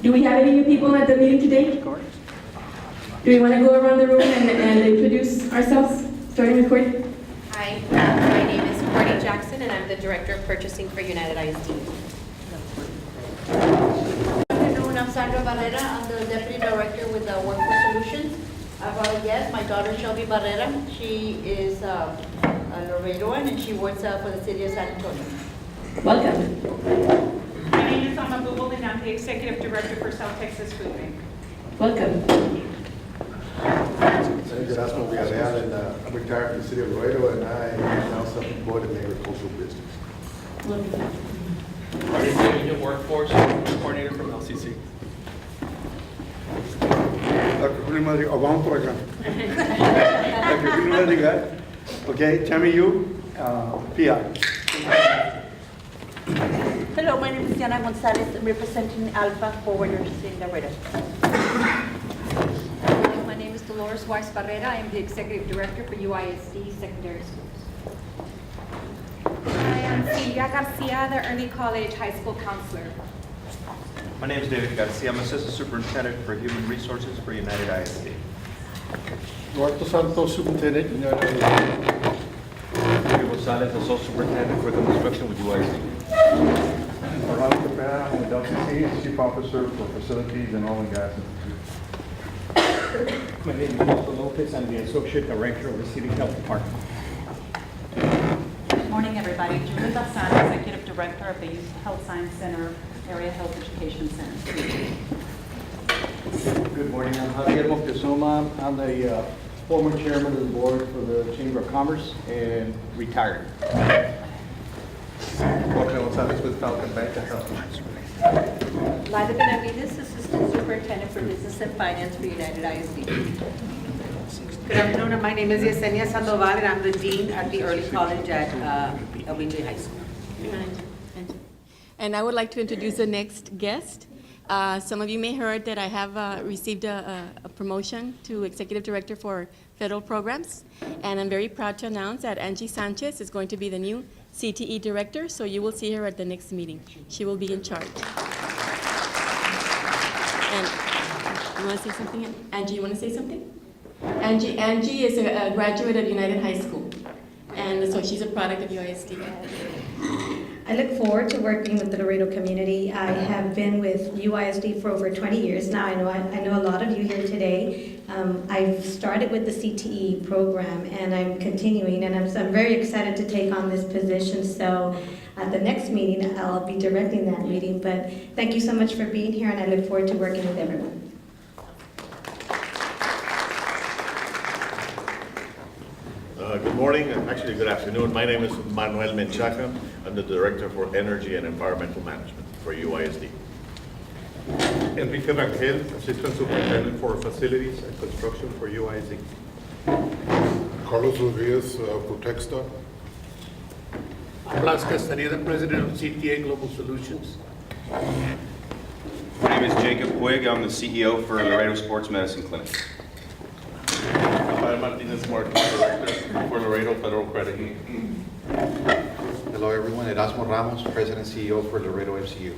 Do we have any new people at the meeting today? Of course. Do we want to go around the room and introduce ourselves, starting with Courtney? Hi, my name is Courtney Jackson, and I'm the Director of Purchasing for United ISD. Good afternoon, I'm Sandra Barrera. I'm the Deputy Director with the Workforce Solutions. I brought a guest, my daughter Shelby Barrera. She is a Laredoan and she works for the City of San Antonio. Welcome. My name is Alma Google, and I'm the Executive Director for South Texas Food Bank. Welcome. Erasmo Villarreal, and I'm retired from the city of Laredo, and I am now self-employed in the agricultural business. Agricultural Workforce Coordinator from LCC. Vamos por acá. Okay, Tammy, you, PI. Hello, my name is Diana Gonzalez. I'm representing Alpha Forwarders in Laredo. My name is Dolores Weiss Barrera. I am the Executive Director for UISD Secondary Schools. I am Silvia Garcia, the Early College High School Counselor. My name is David Garcia. I'm Assistant Superintendent for Human Resources for United ISD. Duarte Santos, Superintendent, United ISD. Julio Gonzalez, Associate Superintendent for Construction with UISD. Orlando Cepeda, I'm with LCC, Chief Officer for Facilities and Oil and Gas Institute. My name is Mr. Lopez. I'm the Associate Director of the City Health Department. Good morning, everybody. Julie Bassan, Executive Director of the Youth Health Science Center, Area Health Education Center. Good morning. I'm Javier Moctezuma. I'm the former chairman of the board for the Chamber of Commerce and retired. Jorge Gonzalez with Falcon Bank and Health. Lyda Benavides, Assistant Superintendent for Business and Finance for United ISD. Good afternoon, my name is Yesenia Sandoval, and I'm the Dean at the Early College at LBJ High School. And I would like to introduce the next guest. Some of you may heard that I have received a promotion to Executive Director for Federal Programs, and I'm very proud to announce that Angie Sanchez is going to be the new CTE Director, so you will see her at the next meeting. She will be in charge. And you want to say something? Angie, you want to say something? Angie is a graduate of United High School, and so she's a product of UISD. I look forward to working with the Laredo community. I have been with UISD for over 20 years now. I know a lot of you here today. I've started with the CTE program, and I'm continuing, and I'm very excited to take on this position. So at the next meeting, I'll be directing that meeting. But thank you so much for being here, and I look forward to working with everyone. Good morning, actually good afternoon. My name is Manuel Menchaca. I'm the Director for Energy and Environmental Management for UISD. Enrique Rangel, Assistant Superintendent for Facilities and Construction for UISD. Carlos Rodriguez, Protexta. Blas Castaneda, President of CTA Global Solutions. My name is Jacob Puig. I'm the CEO for Laredo Sports Medicine Clinic. Rafael Martinez Martin, Director for Laredo Federal Credit Union. Hello everyone, Erasmo Ramos, President and CEO for Laredo FCU.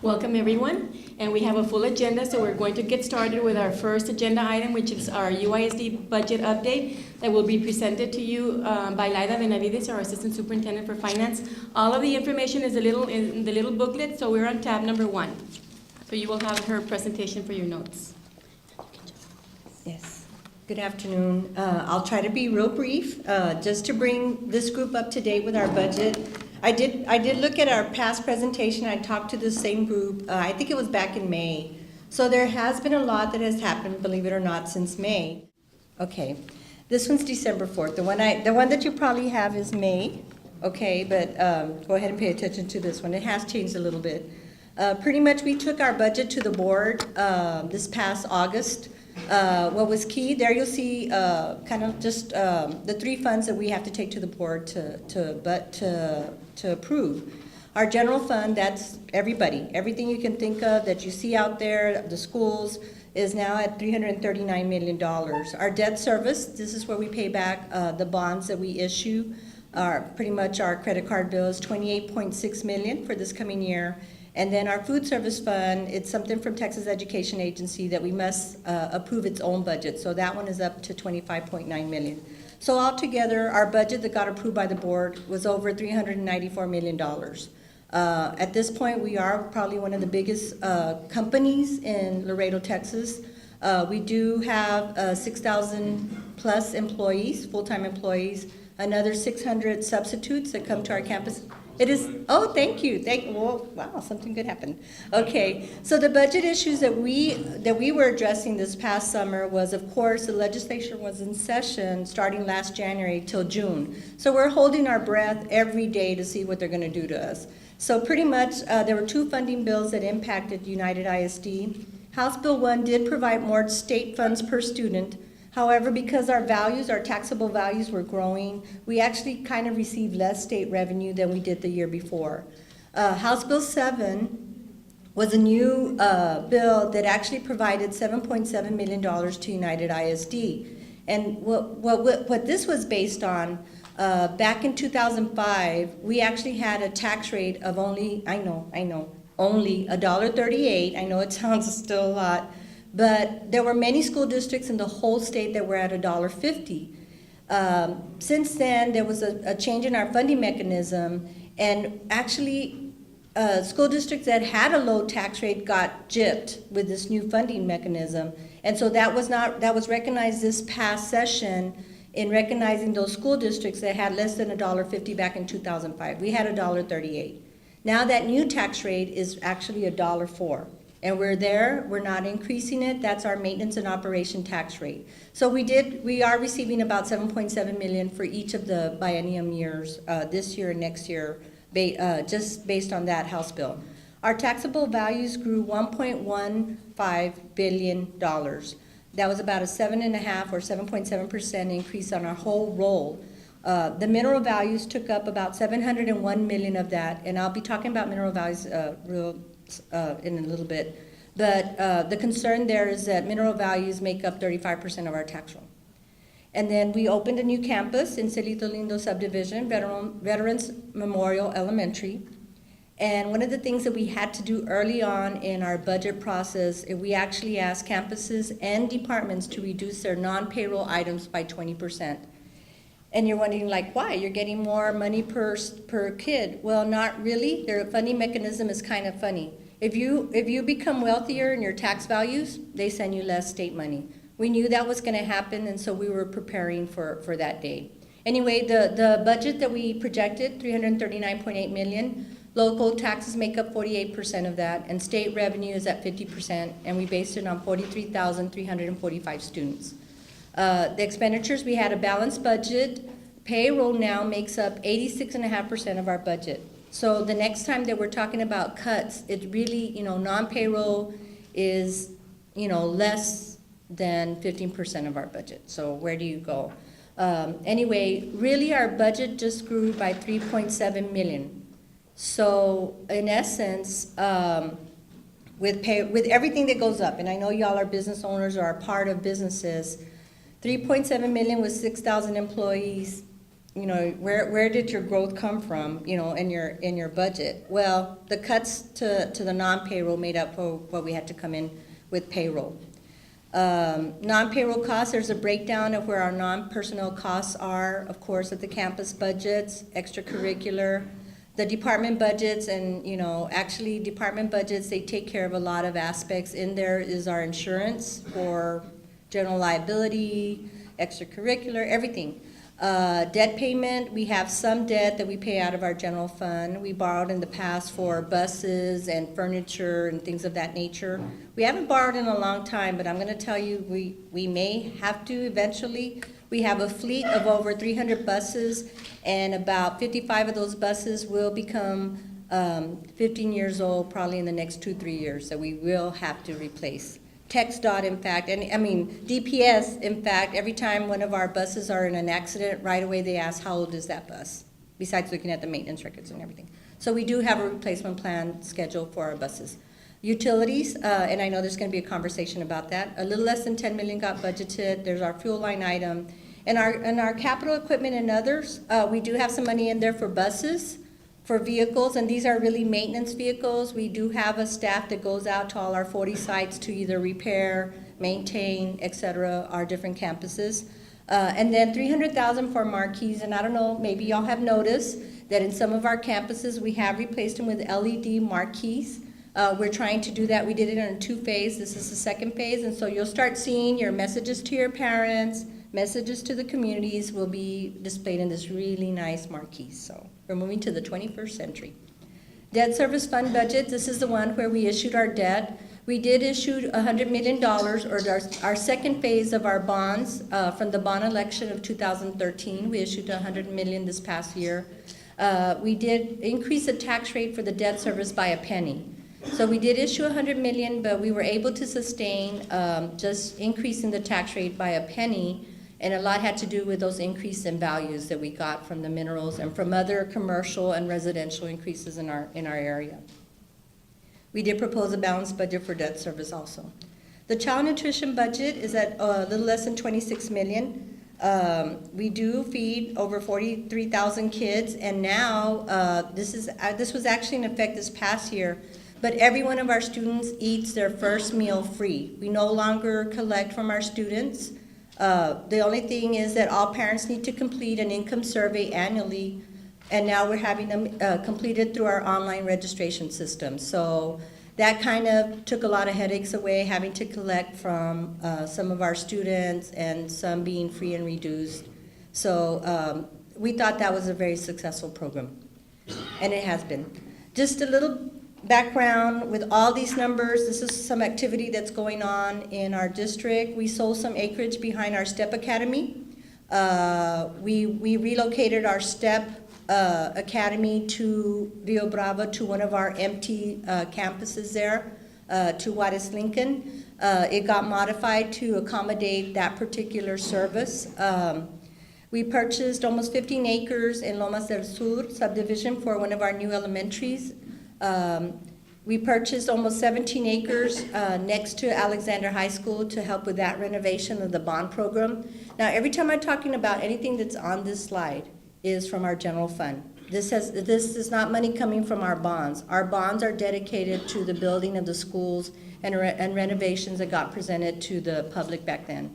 Welcome everyone, and we have a full agenda, so we're going to get started with our first agenda item, which is our UISD budget update that will be presented to you by Lyda Benavides, our Assistant Superintendent for Finance. All of the information is in the little booklet, so we're on tab number 1. So you will have her presentation for your notes. Yes. Good afternoon. I'll try to be real brief, just to bring this group up to date with our budget. I did look at our past presentation. I talked to the same group. I think it was back in May. So there has been a lot that has happened, believe it or not, since May. Okay, this one's December 4th. The one that you probably have is May. Okay, but go ahead and pay attention to this one. It has changed a little bit. Pretty much, we took our budget to the board this past August. What was key there, you'll see kind of just the 3 funds that we have to take to the board to approve. Our general fund, that's everybody. Everything you can think of that you see out there, the schools, is now at $339 million. Our debt service, this is where we pay back the bonds that we issue. Pretty much our credit card bills, $28.6 million for this coming year. And then our food service fund, it's something from Texas Education Agency that we must approve its own budget. So that one is up to 25.9 million. So altogether, our budget that got approved by the board was over $394 million. At this point, we are probably one of the biggest companies in Laredo, Texas. We do have 6,000 plus employees, full-time employees, another 600 substitutes that come to our campus. It is, oh, thank you. Well, wow, something good happened. Okay, so the budget issues that we were addressing this past summer was, of course, the legislature was in session starting last January till June. So we're holding our breath every day to see what they're going to do to us. So pretty much, there were 2 funding bills that impacted United ISD. House Bill 1 did provide more state funds per student. However, because our values, our taxable values were growing, we actually kind of received less state revenue than we did the year before. House Bill 7 was a new bill that actually provided $7.7 million to United ISD. And what this was based on, back in 2005, we actually had a tax rate of only, only $1.38. I know it sounds still a lot, but there were many school districts in the whole state that were at $1.50. Since then, there was a change in our funding mechanism, and actually, school districts that had a low tax rate got gypped with this new funding mechanism. And so that was recognized this past session in recognizing those school districts that had less than $1.50 back in 2005. We had $1.38. Now that new tax rate is actually $1.04. And we're not increasing it. That's our maintenance and operation tax rate. So we are receiving about $7.7 million for each of the biennium years, this year and next year, just based on that House bill. Our taxable values grew $1.15 billion. That was about a 7.5 or 7.7% increase on our whole roll. The mineral values took up about 701 million of that, and I'll be talking about mineral values in a little bit. But the concern there is that mineral values make up 35% of our tax roll. And then we opened a new campus in Celito Lindo subdivision, Veterans Memorial Elementary. And one of the things that we had to do early on in our budget process, we actually asked campuses and departments to reduce their non-payroll items by 20%. And you're wondering, like, why? You're getting more money per kid. Well, not really. Their funding mechanism is kind of funny. If you become wealthier in your tax values, they send you less state money. We knew that was going to happen, and so we were preparing for that day. Anyway, the budget that we projected, $339.8 million, local taxes make up 48% of that, and state revenue is at 50%, and we based it on 43,345 students. The expenditures, we had a balanced budget. Payroll now makes up 86.5% of our budget. So the next time that we're talking about cuts, it really, non-payroll is, less than 15% of our budget. So where do you go? Anyway, really our budget just grew by 3.7 million. So in essence, with everything that goes up, and I know y'all are business owners or are part of businesses, 3.7 million with 6,000 employees. Where did your growth come from, in your budget? Well, the cuts to the non-payroll made up for what we had to come in with payroll. Non-payroll costs, there's a breakdown of where our non-personnel costs are, of course, at the campus budgets, extracurricular, the department budgets, and, actually department budgets, they take care of a lot of aspects. In there is our insurance for general liability, extracurricular, everything. Debt payment, we have some debt that we pay out of our general fund. We borrowed in the past for buses and furniture and things of that nature. We haven't borrowed in a long time, but I'm going to tell you we may have to eventually. We have a fleet of over 300 buses, and about 55 of those buses will become 15 years old probably in the next 2-3 years that we will have to replace. TxDOT, in fact, DPS, in fact, every time one of our buses are in an accident, right away they ask, how old is that bus? Besides looking at the maintenance records and everything. So we do have a replacement plan scheduled for our buses. Utilities, and I know there's going to be a conversation about that. A little less than 10 million got budgeted. There's our fuel line item. And our capital equipment and others, we do have some money in there for buses, For vehicles, and these are really maintenance vehicles, we do have a staff that goes out to all our 40 sites to either repair, maintain, et cetera, our different campuses. And then $300,000 for marquees, and I don't know, maybe y'all have noticed that in some of our campuses, we have replaced them with LED marquees. We're trying to do that. We did it in 2 phases. This is the 2nd phase, and so you'll start seeing your messages to your parents, messages to the communities will be displayed in this really nice marquees. So we're moving to the 21st century. Debt service fund budget, this is the one where we issued our debt. We did issue $100 million, or our 2nd phase of our bonds from the bond election of 2013. We issued $100 million this past year. We did increase the tax rate for the debt service by a penny. So we did issue $100 million, but we were able to sustain just increasing the tax rate by a penny, and a lot had to do with those increases in values that we got from the minerals and from other commercial and residential increases in our area. We did propose a balanced budget for debt service also. The child nutrition budget is at a little less than $26 million. We do feed over 43,000 kids, and now this was actually in effect this past year, but every one of our students eats their first meal free. We no longer collect from our students. The only thing is that all parents need to complete an income survey annually, and now we're having them completed through our online registration system. So that kind of took a lot of headaches away, having to collect from some of our students and some being free and reduced. So we thought that was a very successful program, and it has been. Just a little background with all these numbers. This is some activity that's going on in our district. We sold some acreage behind our STEP Academy. We relocated our STEP Academy to Rio Bravo, to one of our empty campuses there, to Juarez Lincoln. It got modified to accommodate that particular service. We purchased almost 15 acres in Lomas del Sur subdivision for one of our new elementaries. We purchased almost 17 acres next to Alexander High School to help with that renovation of the bond program. Now, every time I'm talking about anything that's on this slide is from our general fund. This is not money coming from our bonds. Our bonds are dedicated to the building of the schools and renovations that got presented to the public back then.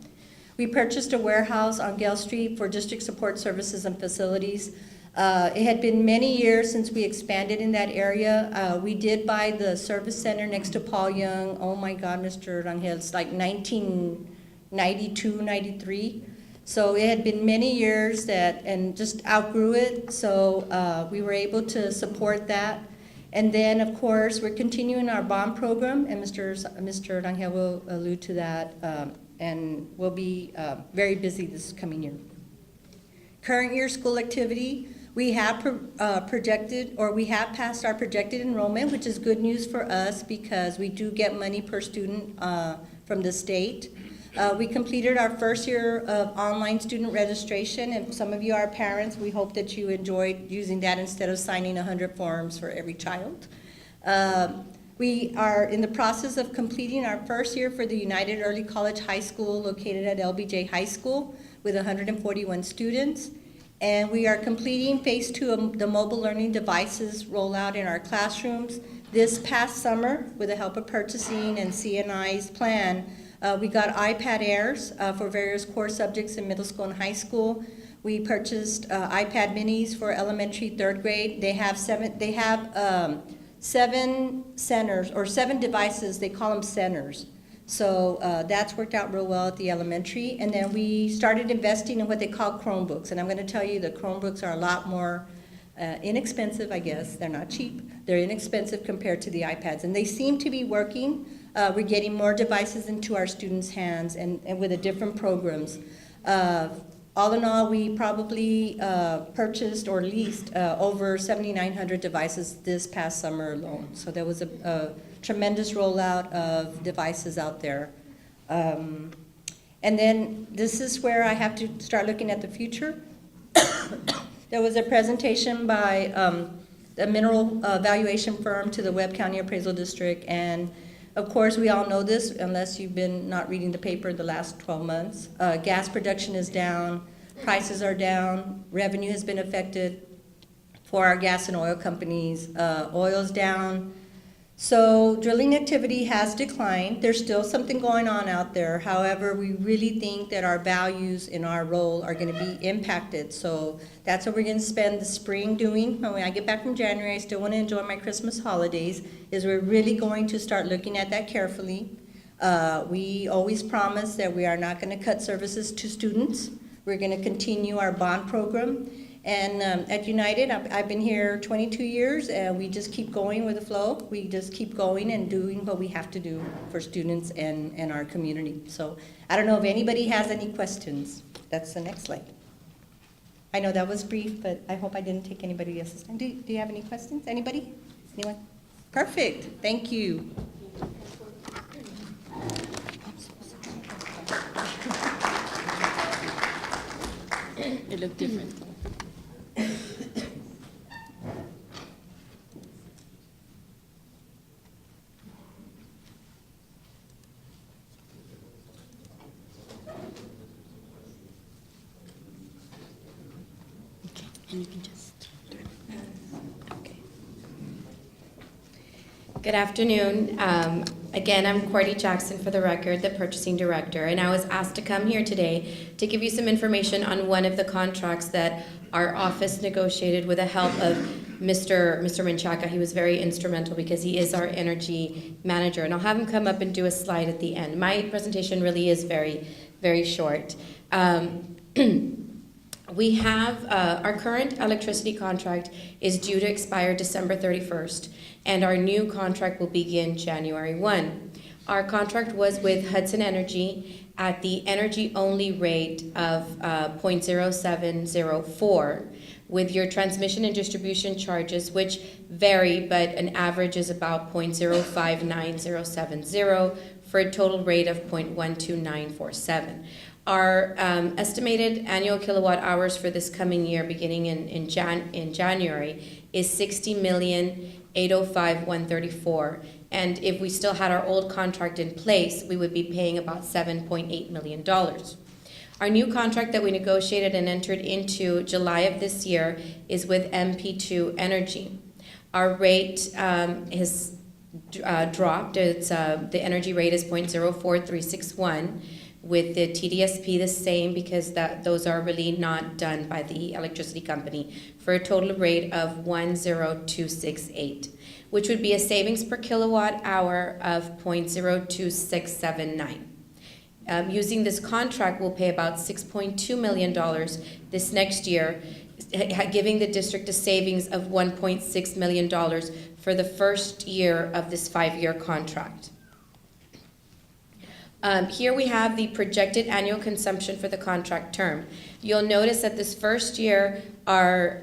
We purchased a warehouse on Gale Street for district support services and facilities. It had been many years since we expanded in that area. We did buy the service center next to Paul Young. Oh my God, Mr. Rangel, it's like 1992, 93. So it had been many years and just outgrew it. So we were able to support that. And then, of course, we're continuing our bond program, and Mr. Rangel will allude to that, and we'll be very busy this coming year. Current year school activity. We have projected, or we have passed our projected enrollment, which is good news for us because we do get money per student from the state. We completed our first year of online student registration, and some of you are parents. We hope that you enjoyed using that instead of signing 100 forms for every child. We are in the process of completing our first year for the United Early College High School located at LBJ High School with 141 students. And we are completing phase 2 of the mobile learning devices rollout in our classrooms. This past summer, with the help of purchasing and CNI's plan, we got iPad Airs for various core subjects in middle school and high school. We purchased iPad minis for elementary 3rd grade. They have seven centers, or 7 devices. They call them centers. So that's worked out real well at the elementary. And then we started investing in what they call Chromebooks. And I'm going to tell you the Chromebooks are a lot more inexpensive, I guess. They're not cheap. They're inexpensive compared to the iPads. And they seem to be working. We're getting more devices into our students' hands and with the different programs. All in all, we probably purchased or leased over 7,900 devices this past summer alone. So there was a tremendous rollout of devices out there. And then this is where I have to start looking at the future. There was a presentation by the mineral valuation firm to the Webb County Appraisal District, and of course we all know this unless you've been not reading the paper the last 12 months. Gas production is down, prices are down, revenue has been affected. for our gas and oil companies. Oil's down. So drilling activity has declined. There's still something going on out there. However, we really think that our values in our role are going to be impacted. So that's what we're going to spend the spring doing. When I get back from January, I still want to enjoy my Christmas holidays, is we're really going to start looking at that carefully. We always promise that we are not going to cut services to students. We're going to continue our bond program. And at United, I've been here 22 years, and we just keep going with the flow. We just keep going and doing what we have to do for students and our community. So I don't know if anybody has any questions. That's the next slide. I know that was brief, but I hope I didn't take anybody else's time. Do you have any questions? Anybody? Anyone? Perfect. Thank you. It looked different. And you can just okay. Good afternoon. Again, I'm Cordy Jackson, for the record, the purchasing director, and I was asked to come here today to give you some information on one of the contracts that our office negotiated with the help of Mr. Menchaca. He was very instrumental because he is our energy manager, and I'll have him come up and do a slide at the end. My presentation really is very, very short. We have our current electricity contract is due to expire December 31st, and our new contract will begin January 1. Our contract was with Hudson Energy at the energy-only rate of 0.0704, with your transmission and distribution charges, which vary, but an average is about 0.059070, for a total rate of 0.12947. Our estimated annual kilowatt hours for this coming year, beginning in January, is 60,805,134. And if we still had our old contract in place, we would be paying about $7.8 million. Our new contract that we negotiated and entered into July of this year is with MP2 Energy. Our rate has dropped. It's the energy rate is 0.04361. With the TDSP the same, because those are really not done by the electricity company, for a total rate of 10268, which would be a savings per kilowatt hour of 0.02679. Using this contract, we'll pay about $6.2 million this next year, giving the district a savings of $1.6 million for the first year of this 5-year contract. Here we have the projected annual consumption for the contract term. You'll notice that this first year, our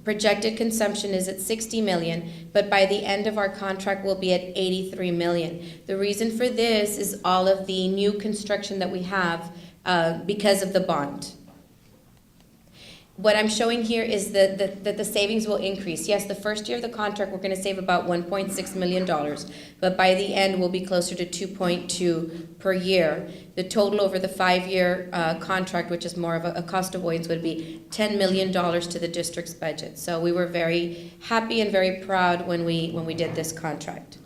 projected consumption is at 60 million, but by the end of our contract, we'll be at 83 million. The reason for this is all of the new construction that we have because of the bond. What I'm showing here is that the savings will increase. Yes, the first year of the contract, we're going to save about $1.6 million, but by the end, we'll be closer to 2.2 per year. The total over the 5-year contract, which is more of a cost avoidance, would be $10 million to the district's budget. So we were very happy and very proud when we did this contract.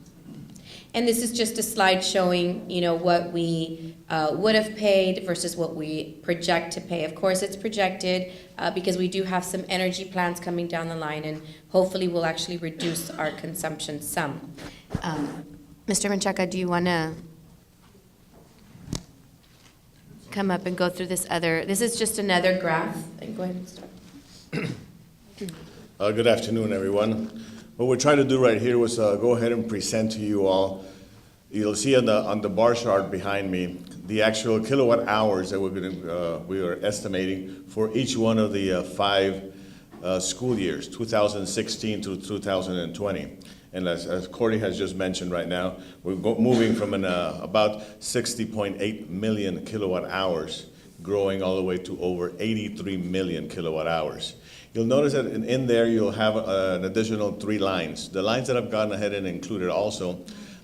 And this is just a slide showing, what we would have paid versus what we project to pay. Of course, it's projected because we do have some energy plans coming down the line, and hopefully we'll actually reduce our consumption some. Mr. Menchaca, do you want to come up and go through this is just another graph. Go ahead and start. Good afternoon, everyone. What we're trying to do right here was go ahead and present to you all. You'll see on the bar chart behind me the actual kilowatt hours that we are estimating for each one of the 5 school years, 2016 to 2020. And as Cordy has just mentioned right now, we're moving from about 60.8 million kilowatt hours, growing all the way to over 83 million kilowatt hours. You'll notice that in there you'll have an additional 3 lines. The lines that I've gone ahead and included also,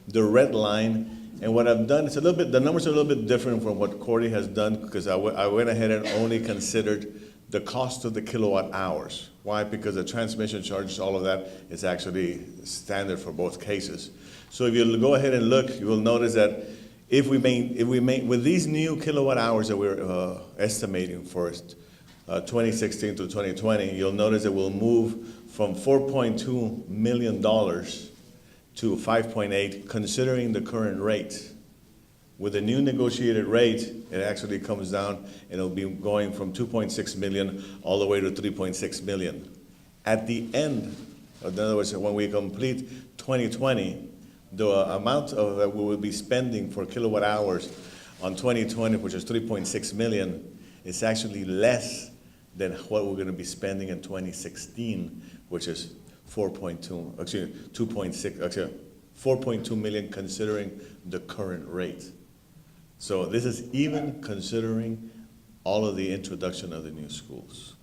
the red line, and what I've done, the numbers are a little bit different from what Cordy has done, because I went ahead and only considered the cost of the kilowatt hours. Why? Because the transmission charges, all of that is actually standard for both cases. So if you go ahead and look, you will notice that if we make with these new kilowatt hours that we're estimating for 2016 to 2020, you'll notice that we'll move from $4.2 million to 5.8, considering the current rate. With the new negotiated rate, it actually comes down and it'll be going from 2.6 million all the way to 3.6 million. At the end, in other words, when we complete 2020, the amount that we will be spending for kilowatt hours on 2020, which is 3.6 million, is actually less than what we're going to be spending in 2016, which is 4.2 million considering the current rate. So this is even considering all of the introduction of the new schools.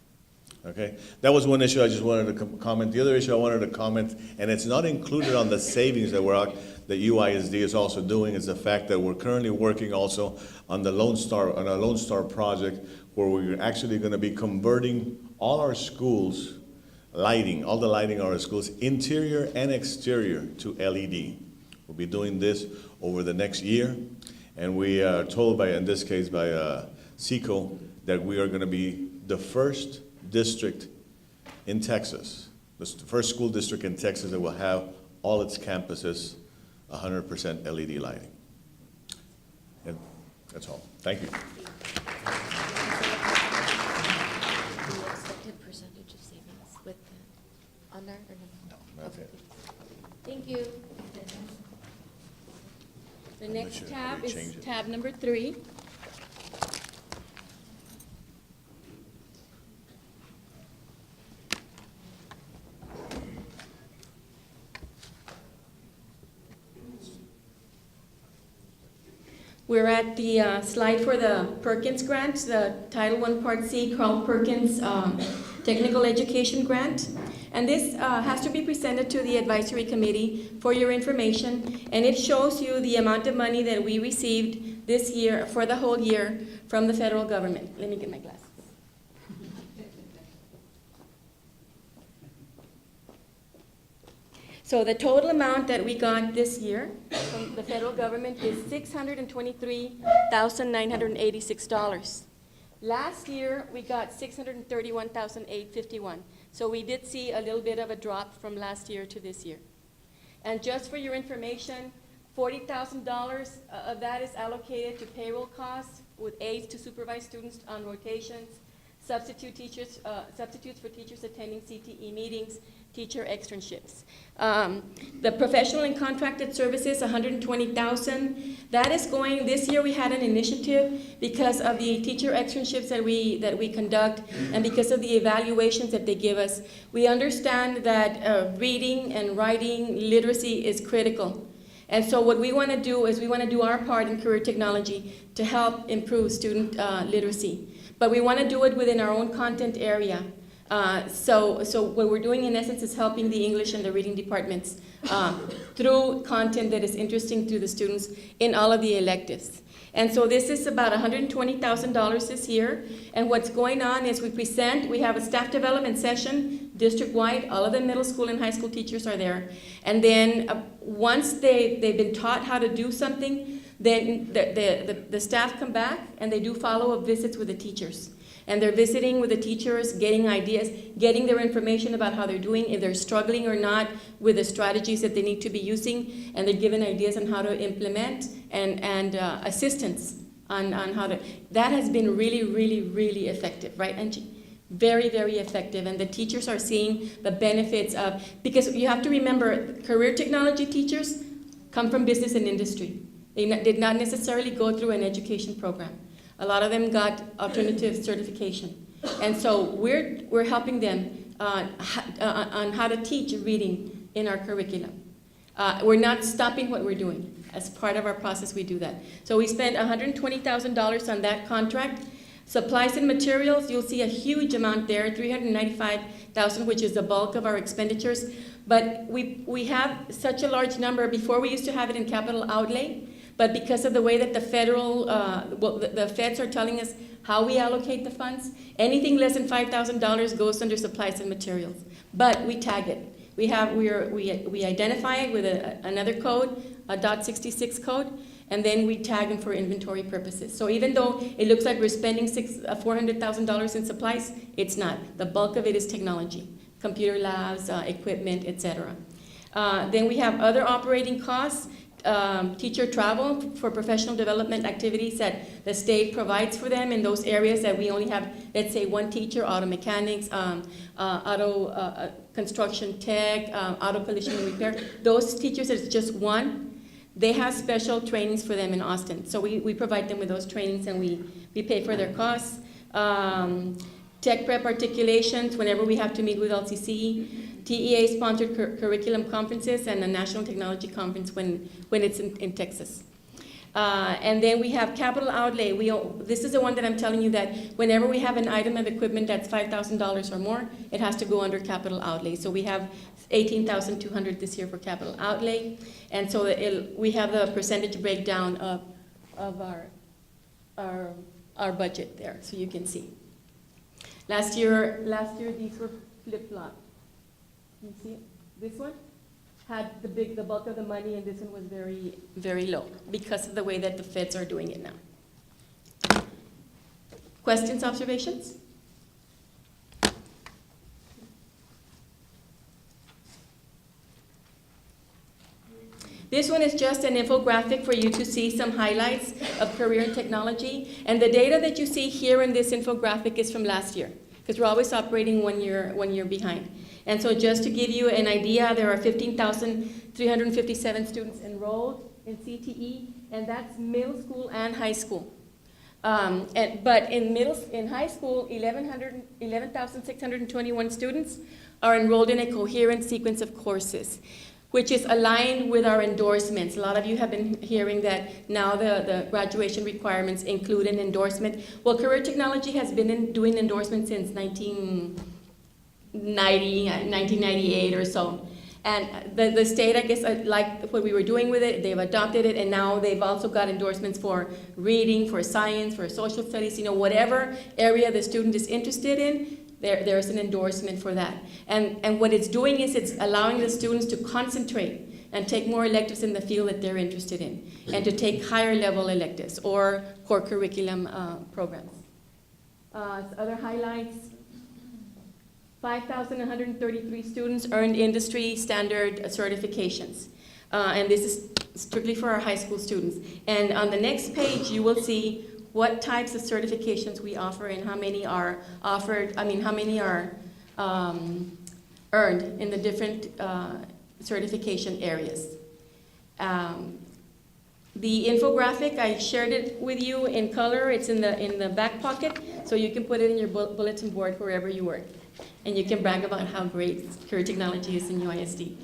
Okay, that was one issue I just wanted to comment. The other issue I wanted to comment, and it's not included on the savings that UISD is also doing, is the fact that we're currently working also on a Lone Star project where we're actually going to be converting all our schools lighting, all the lighting of our schools, interior and exterior, to LED. We'll be doing this over the next year, and we are told in this case by SECO, that we are going to be the first district in Texas, the first school district in Texas that will have all its campuses 100% LED lighting. And that's all. Thank you. Percentage of savings with on there or no? No, that's it. Thank you. The next tab is change it. tab number 3. We're at the slide for the Perkins grant, the Title I Part C Carl Perkins Technical Education Grant. And this has to be presented to the advisory committee for your information. And it shows you the amount of money that we received this year, for the whole year, from the federal government. Let me get my glasses. So the total amount that we got this year from the federal government is $623,986. Last year, we got $631,851. So we did see a little bit of a drop from last year to this year. And just for your information, $40,000 of that is allocated to payroll costs with aides to supervise students on rotations, substitutes for teachers attending CTE meetings, teacher externships. The professional and contracted services, $120,000. That is going, this year we had an initiative because of the teacher externships that we conduct and because of the evaluations that they give us. We understand that reading and writing literacy is critical. And so what we want to do is we want to do our part in career technology to help improve student literacy. But we want to do it within our own content area. So what we're doing in essence is helping the English and the reading departments through content that is interesting to the students in all of the electives. And so this is about $120,000 this year. And what's going on is we have a staff development session district-wide. All of the middle school and high school teachers are there. And then once they've been taught how to do something, then the staff come back and they do follow-up visits with the teachers. And they're visiting with the teachers, getting ideas, getting their information about how they're doing, if they're struggling or not with the strategies that they need to be using, and they're given ideas on how to implement and assistance on how to. That has been really, really, really effective, right, Angie? Very, very effective, and the teachers are seeing the benefits of, because you have to remember, career technology teachers come from business and industry. They did not necessarily go through an education program. A lot of them got alternative certification. And so we're helping them on how to teach reading in our curriculum. We're not stopping what we're doing. As part of our process, we do that. So we spent $120,000 on that contract. Supplies and materials, you'll see a huge amount there, $395,000, which is the bulk of our expenditures. But we have such a large number. Before we used to have it in capital outlay, but because of the way that the federal, the feds are telling us how we allocate the funds, anything less than $5,000 goes under supplies and materials. But we tag it. We identify it with another code, a .66 code, and then we tag them for inventory purposes. So even though it looks like we're spending $400,000 in supplies, it's not. The bulk of it is technology, computer labs, equipment, etc. Then we have other operating costs, teacher travel for professional development activities that the state provides for them in those areas that we only have, let's say, one teacher, auto mechanics, auto construction tech, auto collision and repair. Those teachers, it's just one. They have special trainings for them in Austin. So we provide them with those trainings and we pay for their costs. Tech prep articulations whenever we have to meet with LCC. TEA-sponsored curriculum conferences and a national technology conference when it's in Texas. And then we have capital outlay. This is the one that I'm telling you that whenever we have an item of equipment that's $5,000 or more, it has to go under capital outlay. So we have $18,200 this year for capital outlay. And so we have the percentage breakdown of our budget there, so you can see. Last year these were flip-flopped. You see it? This one had the bulk of the money, and this one was very, very low because of the way that the feds are doing it now. Questions, observations? This one is just an infographic for you to see some highlights of career and technology. And the data that you see here in this infographic is from last year, because we're always operating 1 year behind. And so just to give you an idea, there are 15,357 students enrolled in CTE, and that's middle school and high school. But in high school, 11,621 students are enrolled in a coherent sequence of courses, which is aligned with our endorsements. A lot of you have been hearing that now the graduation requirements include an endorsement. Well, Career Technology has been doing endorsements since 1998 or so. And the state, I guess, liked what we were doing with it. They've adopted it, and now they've also got endorsements for reading, for science, for social studies, whatever area the student is interested in, there's an endorsement for that. And what it's doing is it's allowing the students to concentrate and take more electives in the field that they're interested in, and to take higher level electives or core curriculum programs. Other highlights, 5,133 students earned industry standard certifications. And this is strictly for our high school students. And on the next page, you will see what types of certifications we offer and how many are offered, how many are earned in the different certification areas. The infographic, I shared it with you in color. It's in the back pocket, so you can put it in your bulletin board wherever you work. And you can brag about how great Career Technology is in UISD.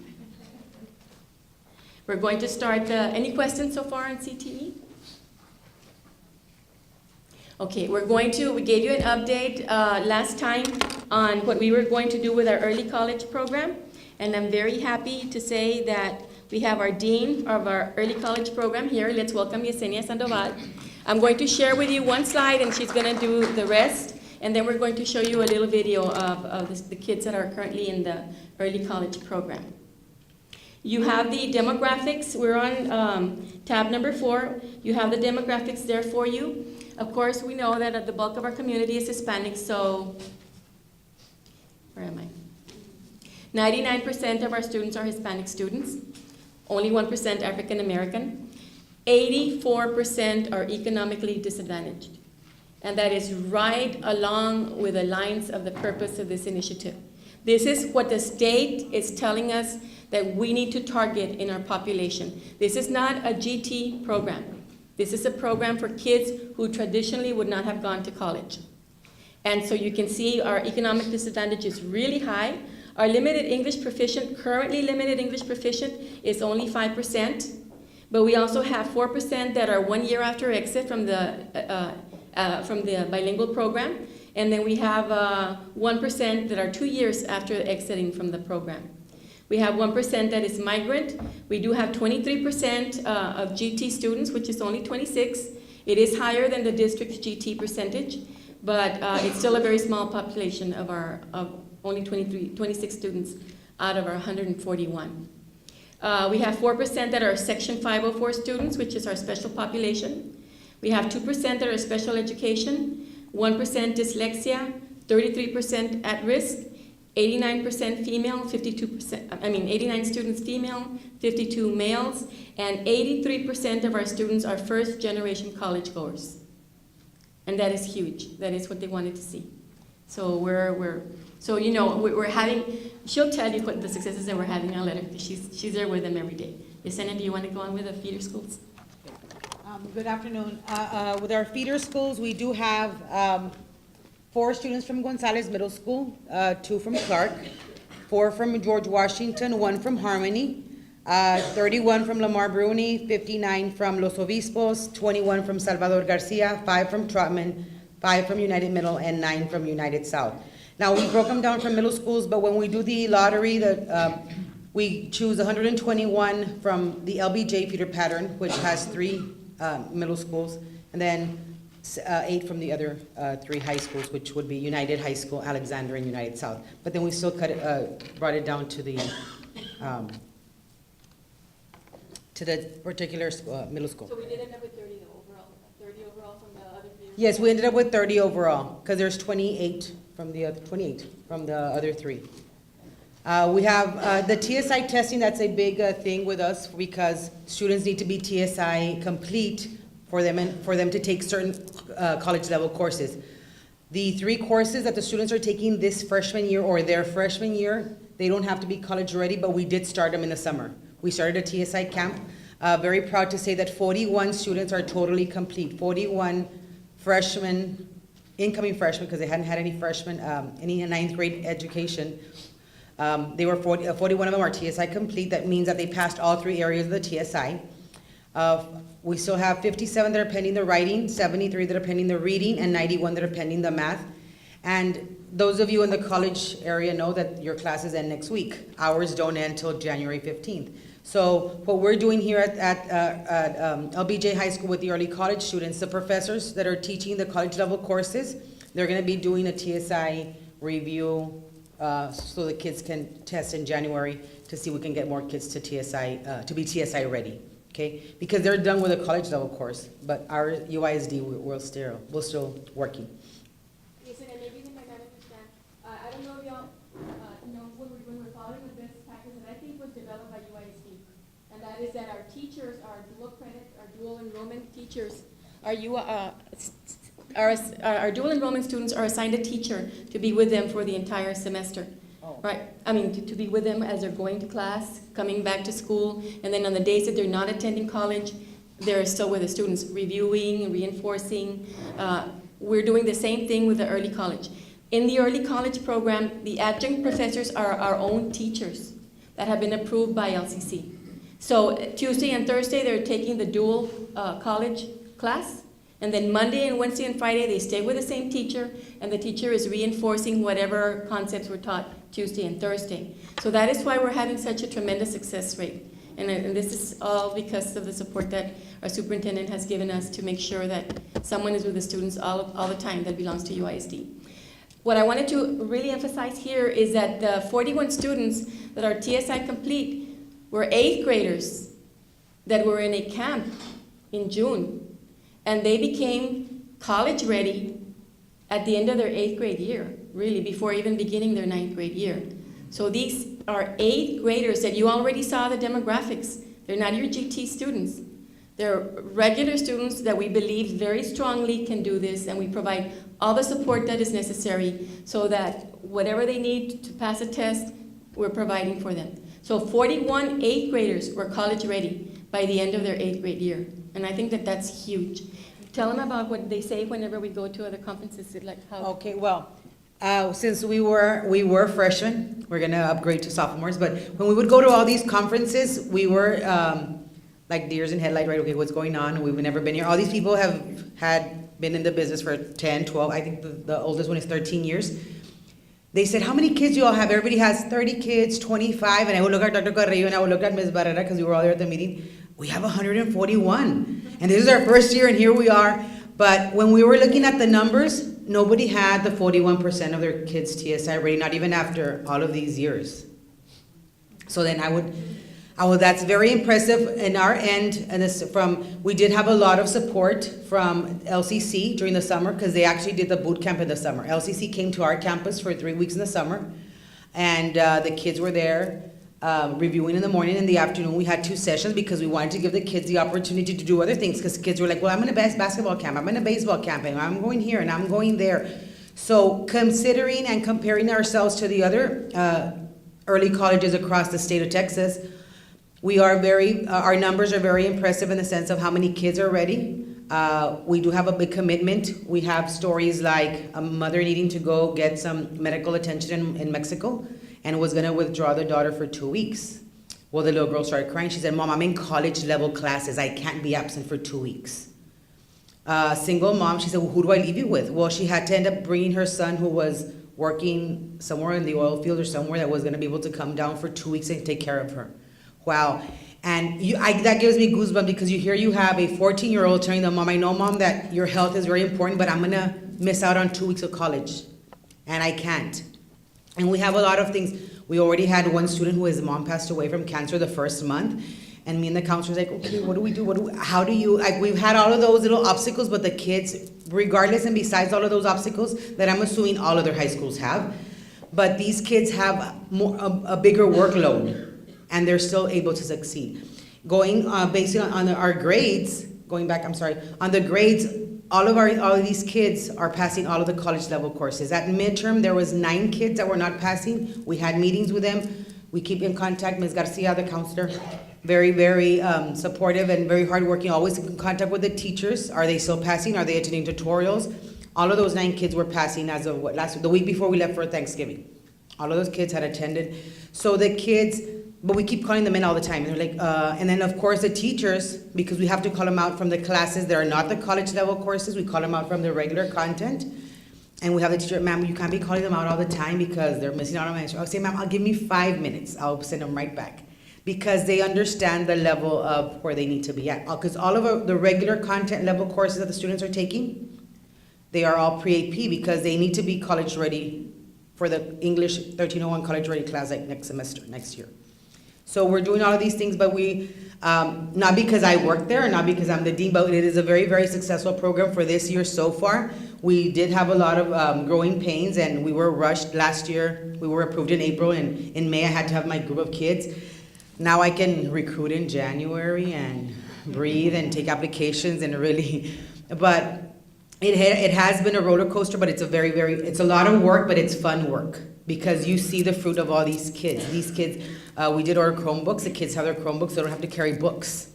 We're going to start, any questions so far on CTE? Okay, we gave you an update last time on what we were going to do with our early college program. And I'm very happy to say that we have our dean of our early college program here. Let's welcome Yesenia Sandoval. I'm going to share with you one slide, and she's going to do the rest. And then we're going to show you a little video of the kids that are currently in the early college program. You have the demographics. We're on tab number 4. You have the demographics there for you. Of course, we know that the bulk of our community is Hispanic, so where am I? 99% of our students are Hispanic students, only 1% African American. 84% are economically disadvantaged. And that is right along with the lines of the purpose of this initiative. This is what the state is telling us that we need to target in our population. This is not a GT program. This is a program for kids who traditionally would not have gone to college. And so you can see our economic disadvantage is really high. Our limited English proficient, currently limited English proficient, is only 5%. But we also have 4% that are 1 year after exit from the bilingual program. And then we have 1% that are 2 years after exiting from the program. We have 1% that is migrant. We do have 23% of GT students, which is only 26. It is higher than the district's GT percentage, but it's still a very small population of only 26 students out of our 141. We have 4% that are Section 504 students, which is our special population. We have 2% that are special education, 1% dyslexia, 33% at risk, 89% female, 89 students female, 52 males, and 83% of our students are first generation college goers. And that is huge. That is what they wanted to see. So we're having, she'll tell you what the successes that we're having on letter, because she's there with them every day. Yesenia, do you want to go on with the feeder schools? Good afternoon. With our feeder schools, we do have 4 students from Gonzales Middle School, 2 from Clark, 4 from George Washington, 1 from Harmony, 31 from Lamar Bruni, 59 from Los Obispos, 21 from Salvador Garcia, 5 from Trotman, 5 from United Middle, and 9 from United South. Now, we broke them down from middle schools, but when we do the lottery, we choose 121 from the LBJ feeder pattern, which has 3 middle schools, and then 8 from the other 3 high schools, which would be United High School, Alexander, and United South. But then we still brought it down to the particular middle school. So we did end up with 30 overall, 30 overall from the other feeder? Yes, we ended up with 30 overall, because there's 28 from the other 3. We have the TSI testing. That's a big thing with us, because students need to be TSI complete for them to take certain college level courses. The 3 courses that the students are taking this freshman year or their freshman year, they don't have to be college ready, but we did start them in the summer. We started a TSI camp. Very proud to say that 41 students are totally complete. 41 freshmen, incoming freshmen, because they hadn't had any freshmen, any 9th grade education. They were 41 of them are TSI complete. That means that they passed all 3 areas of the TSI. We still have 57 that are pending the writing, 73 that are pending the reading, and 91 that are pending the math. And those of you in the college area know that your classes end next week. Ours don't end until January 15th. So what we're doing here at LBJ High School with the early college students, the professors that are teaching the college level courses, they're going to be doing a TSI review so the kids can test in January to see if we can get more kids to TSI, to be TSI ready. Okay, because they're done with a college level course, but our UISD we're still working. Yes, and maybe they might not understand. I don't know if y'all know when we're following the best practice that I think was developed by UISD, and that is that our teachers, our dual credit, our dual enrollment teachers, our dual enrollment students are assigned a teacher to be with them for the entire semester. Right, I mean, to be with them as they're going to class, coming back to school, and then on the days that they're not attending college, they're still with the students, reviewing, reinforcing. We're doing the same thing with the early college. In the early college program, the adjunct professors are our own teachers that have been approved by LCC. So Tuesday and Thursday, they're taking the dual college class, and then Monday and Wednesday and Friday, they stay with the same teacher, and the teacher is reinforcing whatever concepts were taught Tuesday and Thursday. So that is why we're having such a tremendous success rate. And this is all because of the support that our superintendent has given us to make sure that someone is with the students all the time that belongs to UISD. What I wanted to really emphasize here is that the 41 students that are TSI complete were 8th graders that were in a camp in June. And they became college ready at the end of their 8th grade year, really, before even beginning their 9th grade year. So these are 8th graders that you already saw the demographics. They're not your GT students. They're regular students that we believe very strongly can do this, and we provide all the support that is necessary so that whatever they need to pass a test, we're providing for them. So 41 8th graders were college ready by the end of their 8th grade year. And I think that that's huge. Tell them about what they say whenever we go to other conferences, like how. Okay, well, since we were freshmen, we're gonna upgrade to sophomores, but when we would go to all these conferences, we were like deers in headlight, right? Okay, what's going on? We've never been here. All these people had been in the business for 10, 12, I think the oldest one is 13 years. They said, how many kids do you all have? Everybody has 30 kids, 25, and I would look at Dr. Carrillo and I would look at Ms. Barrera because we were all there at the meeting. We have 141. And this is our first year and here we are. But when we were looking at the numbers, nobody had the 41% of their kids TSI ready, not even after all of these years. So then that's very impressive in our end, and we did have a lot of support from LCC during the summer because they actually did the boot camp in the summer. LCC came to our campus for 3 weeks in the summer, and the kids were there reviewing in the morning and in the afternoon. We had 2 sessions because we wanted to give the kids the opportunity to do other things because kids were like, well, I'm in a basketball camp, I'm in a baseball camp, and I'm going here and I'm going there. So considering and comparing ourselves to the other early colleges across the state of Texas, our numbers are very impressive in the sense of how many kids are ready. We do have a big commitment. We have stories like a mother needing to go get some medical attention in Mexico and was gonna withdraw the daughter for 2 weeks. Well, the little girl started crying. She said, Mom, I'm in college level classes. I can't be absent for 2 weeks. Single mom, she said, well, who do I leave you with? Well, she had to end up bringing her son who was working somewhere in the oil field or somewhere that was gonna be able to come down for 2 weeks and take care of her. Wow. And that gives me goosebumps because you have a 14-year-old telling them, Mom, I know, Mom, that your health is very important, but I'm going to miss out on 2 weeks of college. And I can't. And we have a lot of things. We already had one student who his mom passed away from cancer the first month. And me and the counselor's like, okay, what do we do? We've had all of those little obstacles, but the kids, regardless and besides all of those obstacles that I'm assuming all other high schools have, but these kids have a bigger workload. And they're still able to succeed. Based on our grades, on the grades, all of these kids are passing all of the college level courses. At midterm, there was 9 kids that were not passing. We had meetings with them. We keep in contact. Ms. Garcia, the counselor, very, very supportive and very hardworking, always in contact with the teachers. Are they still passing? Are they attending tutorials? All of those 9 kids were passing as of the week before we left for Thanksgiving. All of those kids had attended. So the kids, but we keep calling them in all the time. And they're like, and then of course the teachers, because we have to call them out from the classes that are not the college level courses, we call them out from the regular content. And we have the teacher, ma'am, you can't be calling them out all the time because they're missing out on my answer. I'll say, ma'am, I'll give me 5 minutes. I'll send them right back. Because they understand the level of where they need to be at. Because all of the regular content level courses that the students are taking, they are all pre-AP because they need to be college ready for the English 1301 college ready class like next year. So we're doing all of these things, but not because I work there, or not because I'm the dean, but it is a very, very successful program for this year so far. We did have a lot of growing pains, and we were rushed last year. We were approved in April, and in May I had to have my group of kids. Now I can recruit in January and breathe and take applications and really, but it has been a roller coaster, but it's a lot of work, but it's fun work because you see the fruit of all these kids. These kids, we did order Chromebooks. The kids have their Chromebooks. They don't have to carry books.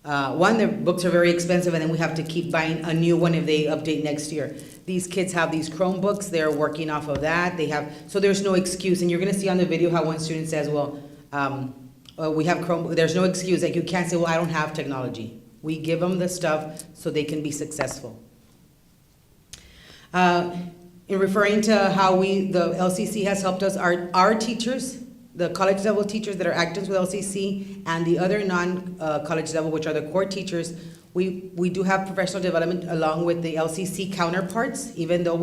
Their books are very expensive, and then we have to keep buying a new one if they update next year. These kids have these Chromebooks. They're working off of that. So there's no excuse. And you're going to see on the video how one student says, well, we have Chromebooks. There's no excuse. Like you can't say, well, I don't have technology. We give them the stuff so they can be successful. In referring to how the LCC has helped us, our teachers, the college level teachers that are active with LCC, and the other non-college level, which are the core teachers, we do have professional development along with the LCC counterparts, even though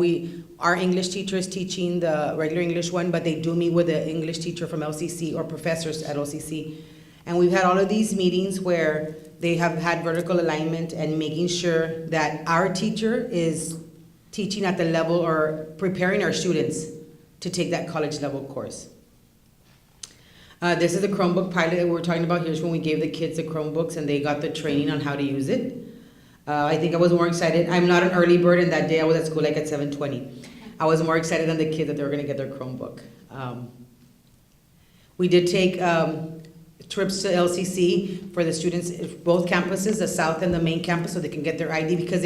our English teacher is teaching the regular English one, but they do meet with the English teacher from LCC or professors at LCC. And we've had all of these meetings where they have had vertical alignment and making sure that our teacher is teaching at the level or preparing our students to take that college level course. This is the Chromebook pilot that we were talking about. Here's when we gave the kids the Chromebooks and they got the training on how to use it. I think I was more excited. I'm not an early bird, and that day I was at school like at 7:20. I was more excited than the kids that they were gonna get their Chromebook. We did take trips to LCC for the students, both campuses, the south and the main campus, so they can get their ID because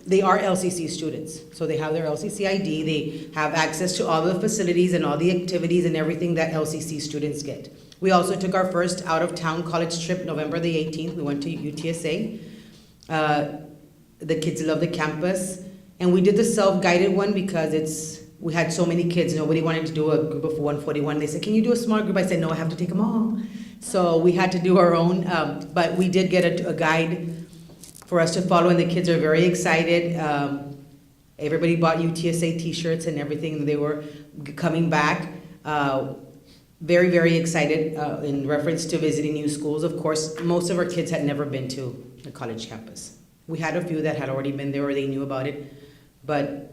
they are LCC students. So they have their LCC ID, they have access to all the facilities and all the activities and everything that LCC students get. We also took our first out-of-town college trip November the 18th. We went to UTSA. The kids love the campus. And we did the self-guided one because we had so many kids, nobody wanted to do a group of 141. They said, can you do a small group? I said, no, I have to take them all. So we had to do our own, but we did get a guide for us to follow, and the kids are very excited. Everybody bought UTSA t-shirts and everything. They were coming back, very, very excited in reference to visiting new schools. Of course, most of our kids had never been to a college campus. We had a few that had already been there or they knew about it, but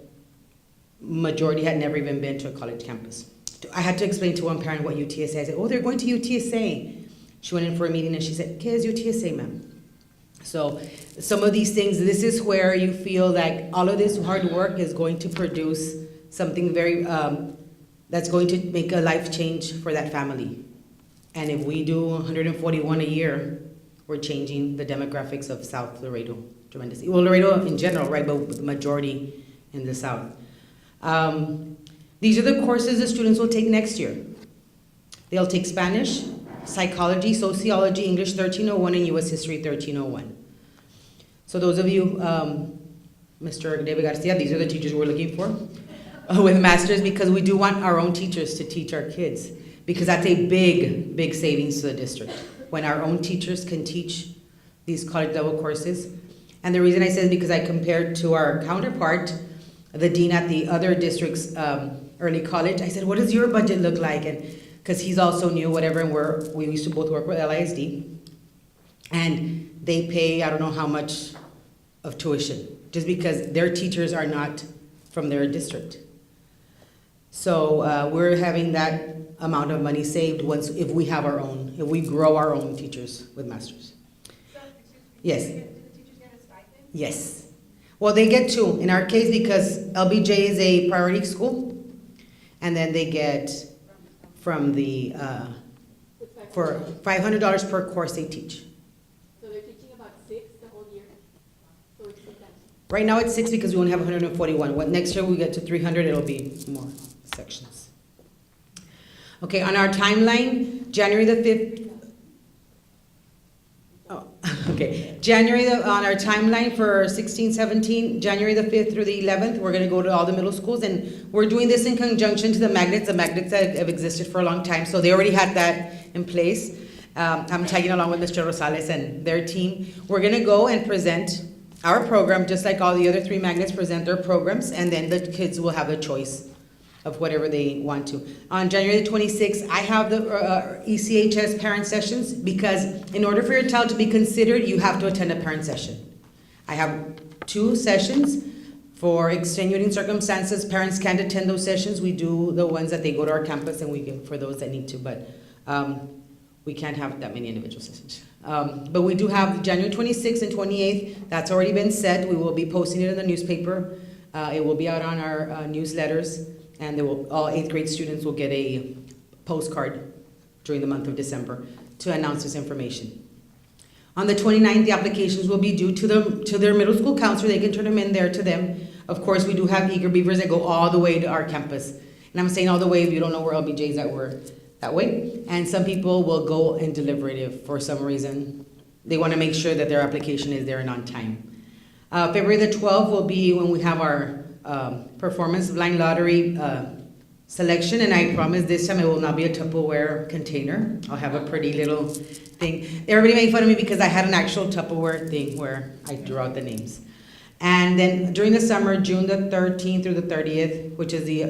majority had never even been to a college campus. I had to explain to one parent what UTSA. I said, oh, they're going to UTSA. She went in for a meeting and she said, ¿Qué es UTSA, ma'am? So some of these things, this is where you feel like all of this hard work is going to produce something very, that's going to make a life change for that family. And if we do 141 a year, we're changing the demographics of South Laredo tremendously. Well, Laredo in general, right, but the majority in the South. These are the courses the students will take next year. They'll take Spanish, psychology, sociology, English 1301, and U.S. History 1301. So those of you, Mr. David Garcia, these are the teachers we're looking for with masters, because we do want our own teachers to teach our kids, because that's a big, big savings to the district when our own teachers can teach these college level courses. And the reason I say is because I compared to our counterpart, the dean at the other district's early college. I said, what does your budget look like? And because he's also new, whatever, and we used to both work with LISD. And they pay, I don't know how much of tuition, just because their teachers are not from their district. So we're having that amount of money saved if we have our own, if we grow our own teachers with masters. So, excuse me, Yes. do the teachers get a stipend? Yes. Well, they get two. In our case, because LBJ is a priority school, and then they get from the, for $500 per course they teach. So they're teaching about 6 the whole year? So it's sometimes. Right now it's 6 because we only have 141. When next year we get to 300, it'll be more sections. Okay, on our timeline, January the 5th. Oh, okay. on our timeline for 16-17, January the 5th through the 11th, we're going to go to all the middle schools, and we're doing this in conjunction to the magnets that have existed for a long time, so they already had that in place. I'm tagging along with Mr. Rosales and their team. We're going to go and present our program, just like all the other 3 magnets present their programs, and then the kids will have a choice of whatever they want to. On January the 26th, I have the ECHS parent sessions, because in order for your child to be considered, you have to attend a parent session. I have 2 sessions. For extenuating circumstances, parents can't attend those sessions. We do the ones that they go to our campus, and we give for those that need to, but we can't have that many individual sessions. But we do have January 26th and 28th. That's already been set. We will be posting it in the newspaper. It will be out on our newsletters. And all 8th grade students will get a postcard during the month of December to announce this information. On the 29th, the applications will be due to their middle school counselor. They can turn them in there to them. Of course, we do have eager beavers that go all the way to our campus. And I'm saying all the way if you don't know where LBJ's at, we're that way. And some people will go and deliver it if for some reason they want to make sure that their application is there and on time. February the 12th will be when we have our performance blind lottery selection, and I promise this time it will not be a Tupperware container. I'll have a pretty little thing. Everybody made fun of me because I had an actual Tupperware thing where I drew out the names. And then during the summer, June the 13th through the 30th, which is the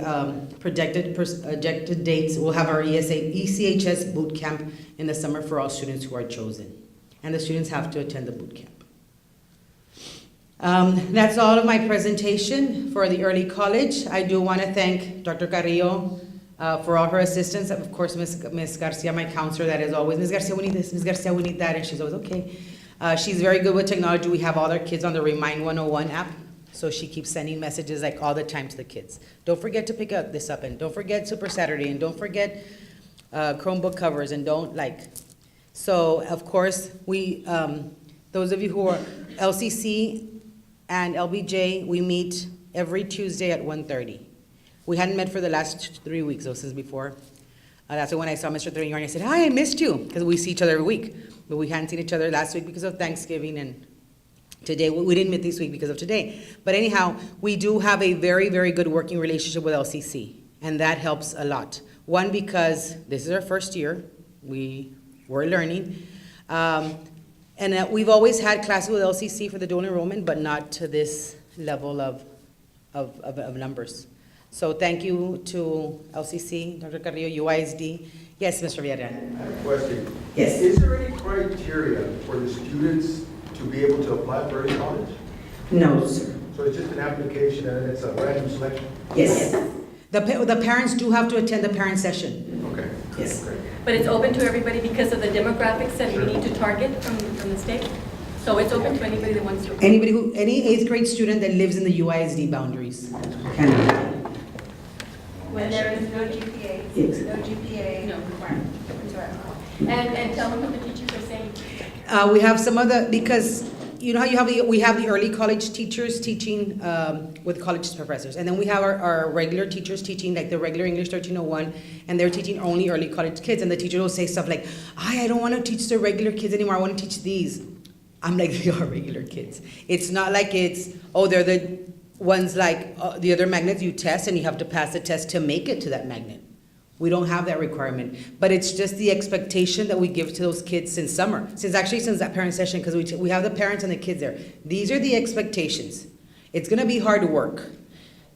projected dates, we'll have our ECHS boot camp in the summer for all students who are chosen. And the students have to attend the boot camp. That's all of my presentation for the early college. I do want to thank Dr. Carrillo for all her assistance. Of course, Ms. Garcia, my counselor, that is always, Ms. Garcia, we need this, Ms. Garcia, we need that, and she's always, okay. She's very good with technology. We have all our kids on the Remind 101 app, so she keeps sending messages like all the time to the kids. Don't forget to pick this up, and don't forget Super Saturday, and don't forget Chromebook covers, and don't So, of course, we, those of you who are LCC, and LBJ, we meet every Tuesday at 1:30. We hadn't met for the last 3 weeks, though, since before. That's when I saw Mr. Treviño, and I said, hi, I missed you, because we see each other every week. But we hadn't seen each other last week because of Thanksgiving and Today, we didn't meet this week because of today. But anyhow, we do have a very, very good working relationship with LCC, and that helps a lot. One, because this is our first year, we're learning. And we've always had classes with LCC for the dual enrollment, but not to this level of numbers. So thank you to LCC, Dr. Carrillo, UISD. Yes, Mr. Villarreal. I have a question. Yes. Is there any criteria for the students to be able to apply for early college? No, sir. So it's just an application and it's a random selection? Yes. The parents do have to attend the parent session. Okay. Yes. Great. But it's open to everybody because of the demographics that we need to target from the state. So it's open to anybody that wants to. Any eighth grade student that lives in the UISD boundaries can apply. When there is no GPA, Yes. no GPA. No requirement. And tell them what the teachers are saying. We have some other, because you know how we have the early college teachers teaching with college professors, and then we have our regular teachers teaching, like the regular English 1301, and they're teaching only early college kids, and the teacher will say stuff like, I don't want to teach the regular kids anymore, I want to teach these. I'm like, they are regular kids. It's not like they're the ones like the other magnets you test, and you have to pass the test to make it to that magnet. We don't have that requirement, but it's just the expectation that we give to those kids since summer, since that parent session, because we have the parents and the kids there. These are the expectations. It's gonna be hard work.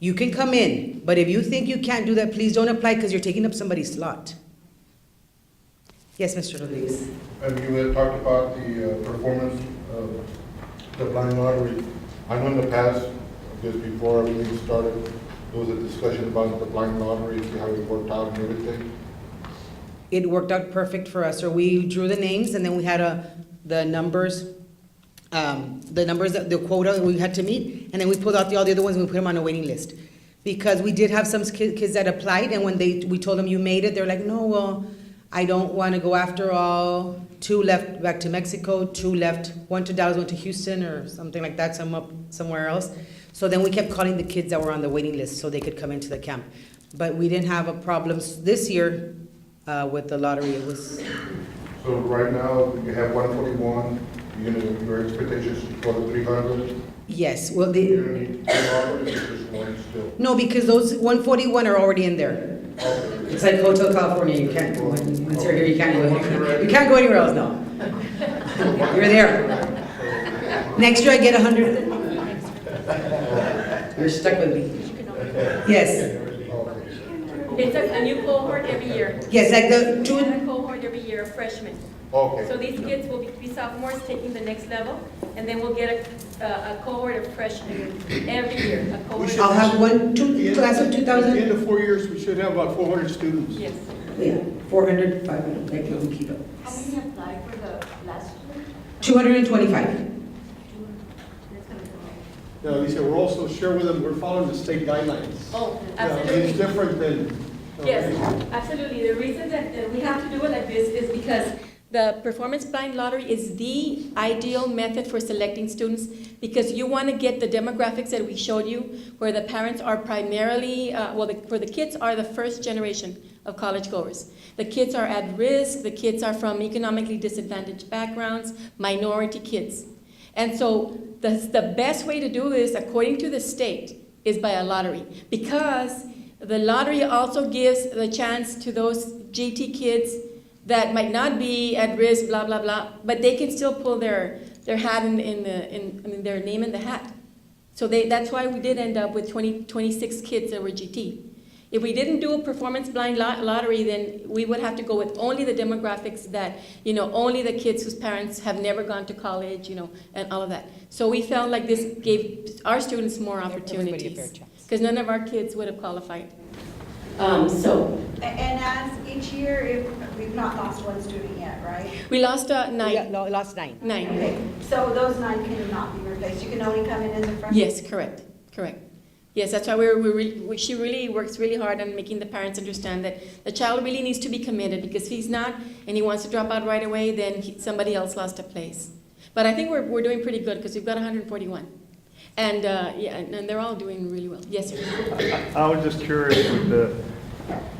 You can come in, but if you think you can't do that, please don't apply because you're taking up somebody's slot. Yes, Mr. Rodriguez. And you had talked about the performance of the blind lottery. I know in the past, just before everything started, there was a discussion about the blind lottery, see how it worked out and everything. It worked out perfect for us. So we drew the names, and then we had the numbers, the quota that we had to meet, and then we pulled out all the other ones and we put them on a waiting list. Because we did have some kids that applied, and when we told them you made it, they're like, no, well, I don't want to go after all. 2 left back to Mexico, 2 left, 1 to Dallas, 1 to Houston, or something like that, some up somewhere else. So then we kept calling the kids that were on the waiting list so they could come into the camp. But we didn't have a problem this year with the lottery. It was. So right now, you have 141, your expectations for the 300? Yes, well, You don't need 2 lotteries, or just 1 still? no, because those 141 are already in there. Okay. It's like Hotel California, you can't, once you're here, you can't go anywhere. You can't go anywhere else, no. You're there. Next year I get 100. You're stuck with me. Yes. It's a new cohort every year. Yes, like the two. A cohort every year of freshmen. Okay. So these kids will be sophomores taking the next level, and then we'll get a cohort of freshmen every year. A cohort I'll have class of At the 2000. end of 4 years, we should have about 400 students. Yes. Yeah, 400, 500, like we keep up. How many applied for the last year? 225. Now, Lisa, we're also sure with them, we're following the state guidelines. Oh, Yeah, absolutely. It's different than. Yes, absolutely. The reason that we have to do it like this is because the performance blind lottery is the ideal method for selecting students, because you want to get the demographics that we showed you, where the parents are primarily, for the kids are the first generation of college goers. The kids are at risk, the kids are from economically disadvantaged backgrounds, minority kids. And so the best way to do this, according to the state, is by a lottery, because the lottery also gives the chance to those GT kids that might not be at risk, blah, blah, blah, but they can still pull their hat their name in the hat. So that's why we did end up with 26 kids that were GT. If we didn't do a performance blind lottery, then we would have to go with only the demographics that, only the kids whose parents have never gone to college, and all of that. So we felt like this gave our students more opportunities, because none of our kids would have qualified. And as each year, we've not lost one student yet, right? We lost 9. We lost 9. 9. Okay, so those 9 cannot be replaced. You can only come in as a freshman? Yes, correct. Yes, that's why she really works really hard on making the parents understand that the child really needs to be committed, because if he's not and he wants to drop out right away, then somebody else lost a place. But I think we're doing pretty good, because we've got 141. And and they're all doing really well. Yes, sir. I was just curious, with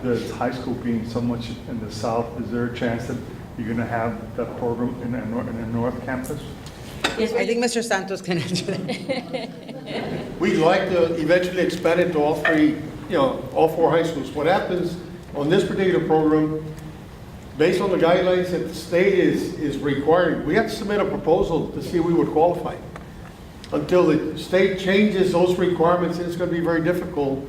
the high school being so much in the south, is there a chance that you're going to have that program in the north campus? Yes, I think Mr. Santos can answer that. We'd like to eventually expand it to all three, all four high schools. What happens on this particular program, based on the guidelines that the state is requiring, we have to submit a proposal to see if we would qualify. Until the state changes those requirements, it's going to be very difficult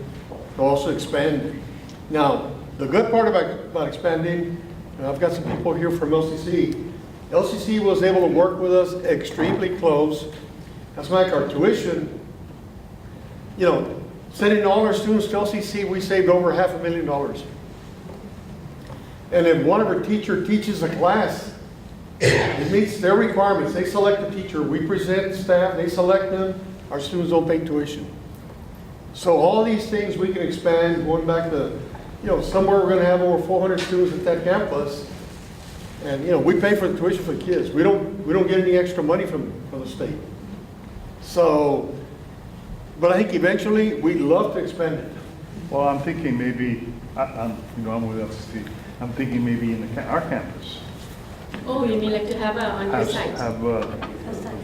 to also expand. Now, the good part about expanding, I've got some people here from LCC. LCC was able to work with us extremely close. That's like our tuition, sending all our students to LCC, we saved over $500,000. And if one of our teachers teaches a class, it meets their requirements. They select a teacher. We present staff. They select them. Our students don't pay tuition. So all these things we can expand. Going back to, somewhere we're going to have over 400 students at that campus, and we pay for the tuition for the kids. We don't get any extra money from the state. So, but I think eventually we'd love to expand it. Well, I'm thinking maybe, I'm with LCC. I'm thinking maybe in our campus. Oh, you mean like to have on your site? Have a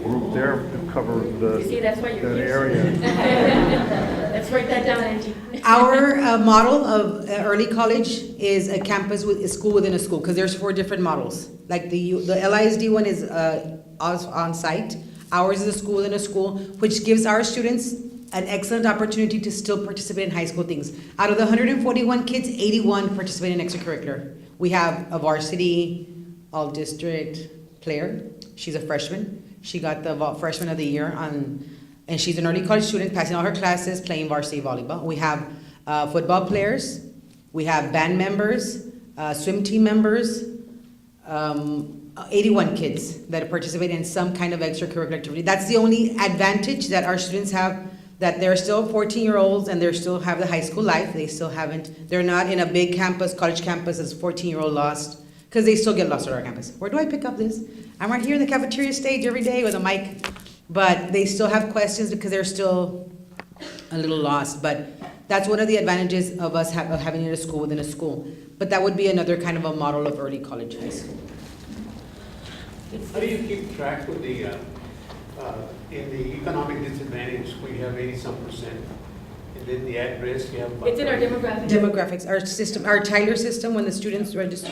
group there to cover You see, that's why you're that here. area. Let's write that down, Angie. Our model of early college is a campus with a school within a school, because there's 4 different models. Like the LISD one is on site. Ours is a school within a school, which gives our students an excellent opportunity to still participate in high school things. Out of the 141 kids, 81 participate in extracurricular. We have a varsity all-district player. She's a freshman. She got the freshman of the year and she's an early college student, passing all her classes, playing varsity volleyball. We have football players. We have band members, swim team members, 81 kids that participate in some kind of extracurricular activity. That's the only advantage that our students have, that they're still 14-year-olds and they still have the high school life. They're not in a big campus, college campus as 14-year-old lost, because they still get lost at our campus. Where do I pick up this? I'm right here in the cafeteria stage every day with a mic. But they still have questions because they're still a little lost. But that's one of the advantages of us of having it a school within a school. But that would be another kind of a model of early college high school. How do you keep track with the, in the economic disadvantage, we have 80-some%, and then the at-risk, you have about... It's in our demographics. Demographics, our system, our Tyler system, when the students register.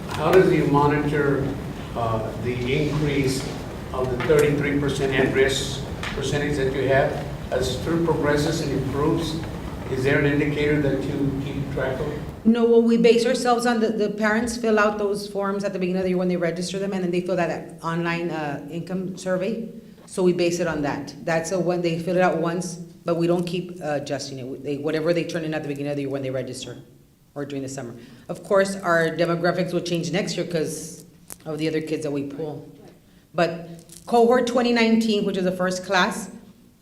How does you monitor the increase of the 33% at-risk percentage that you have? As student progresses and improves, is there an indicator that you keep track of? No, well, we base ourselves on the parents fill out those forms at the beginning of the year when they register them, and then they fill that online income survey. So we base it on that. That's when they fill it out once, but we don't keep adjusting it. Whatever they turn in at the beginning of the year when they register or during the summer. Of course, our demographics will change next year because of the other kids that we pull. But cohort 2019, which is the first class,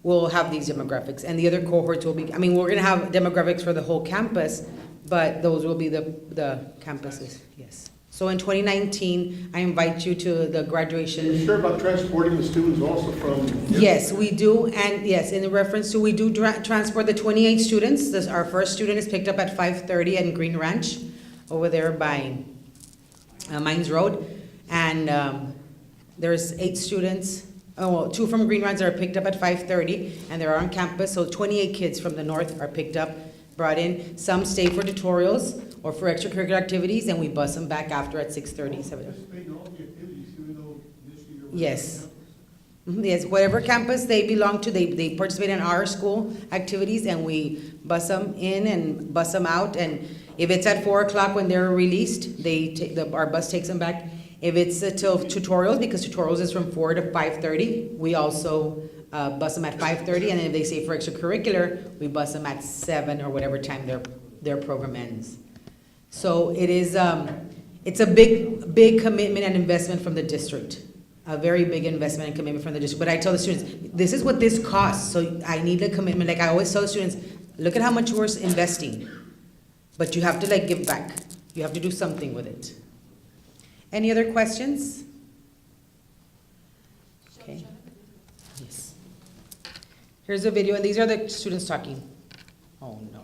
will have these demographics. And the other cohorts will be, we're going to have demographics for the whole campus, but those will be the campuses, yes. So in 2019, I invite you to the graduation. Are you sure about transporting the students also from? Yes, we do, and yes, in reference to, we do transport the 28 students. Our first student is picked up at 5:30 in Green Ranch, over there by Mines Road. And there's 8 students, 2 from Green Ranch that are picked up at 5:30, and they're on campus. So 28 kids from the north are picked up, brought in. Some stay for tutorials or for extracurricular activities, and we bus them back after at 6:30, 7. Yes. Yes, whatever campus they belong to, they participate in our school activities, and we bus them in and bus them out. And if it's at 4 o'clock when they're released, our bus takes them back. If it's till tutorials, because tutorials is from 4 to 5:30, we also bus them at 5:30, and then if they say for extracurricular, we bus them at 7 or whatever time their program ends. So it is, it's a big commitment and investment from the district, a very big investment and commitment from the district. But I tell the students, this is what this costs, so I need a commitment. Like I always tell students, look at how much we're investing, but you have to give back. You have to do something with it. Any other questions? Okay. Yes. Here's a video, and these are the students talking. Oh, no.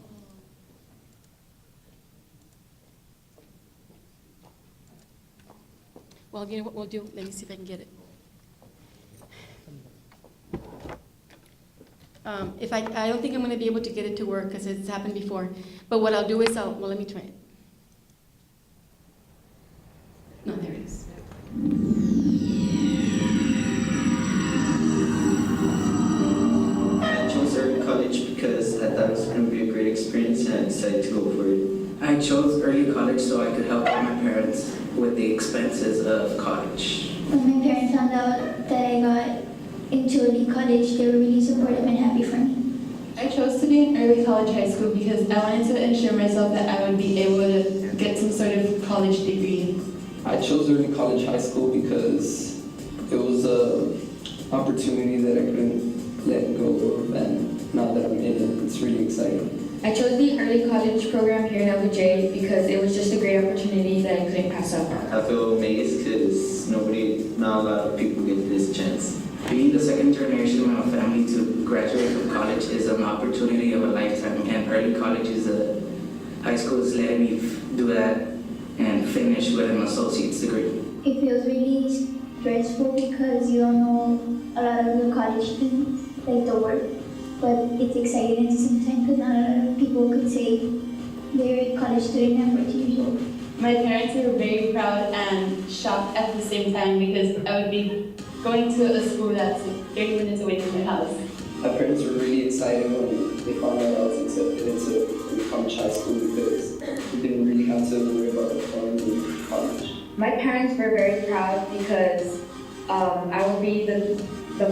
Well, you know what we'll do? Let me see if I can get it. I don't think I'm gonna be able to get it to work because it's happened before. But what I'll do is well, let me try it. No, there it is. I chose early college because I thought it was going to be a great experience and I decided to go for it. I chose early college so I could help out my parents with the expenses of college. When my parents found out that I got into early college, they were really supportive and happy for me. I chose to be in early college high school because I wanted to ensure myself that I would be able to get some sort of college degree. I chose early college high school because it was an opportunity that I couldn't let go of, and now that I'm in it, it's really exciting. I chose the early college program here in LBJ because it was just a great opportunity that I couldn't pass up. I feel amazed because not a lot of people get this chance. Being the second generation in my family to graduate from college is an opportunity of a lifetime, and early college high school is letting me do that and finish with an associate's degree. It feels really stressful because you don't know a lot of the college things, like the work, but it's exciting at the same time because not a lot of people could say they're a college student at 14 years old. My parents were very proud and shocked at the same time because I would be going to a school that's 30 minutes away from my house. My parents were really excited when they found out I was accepted into college high school because we didn't really have to worry about applying to college. My parents were very proud because I will be the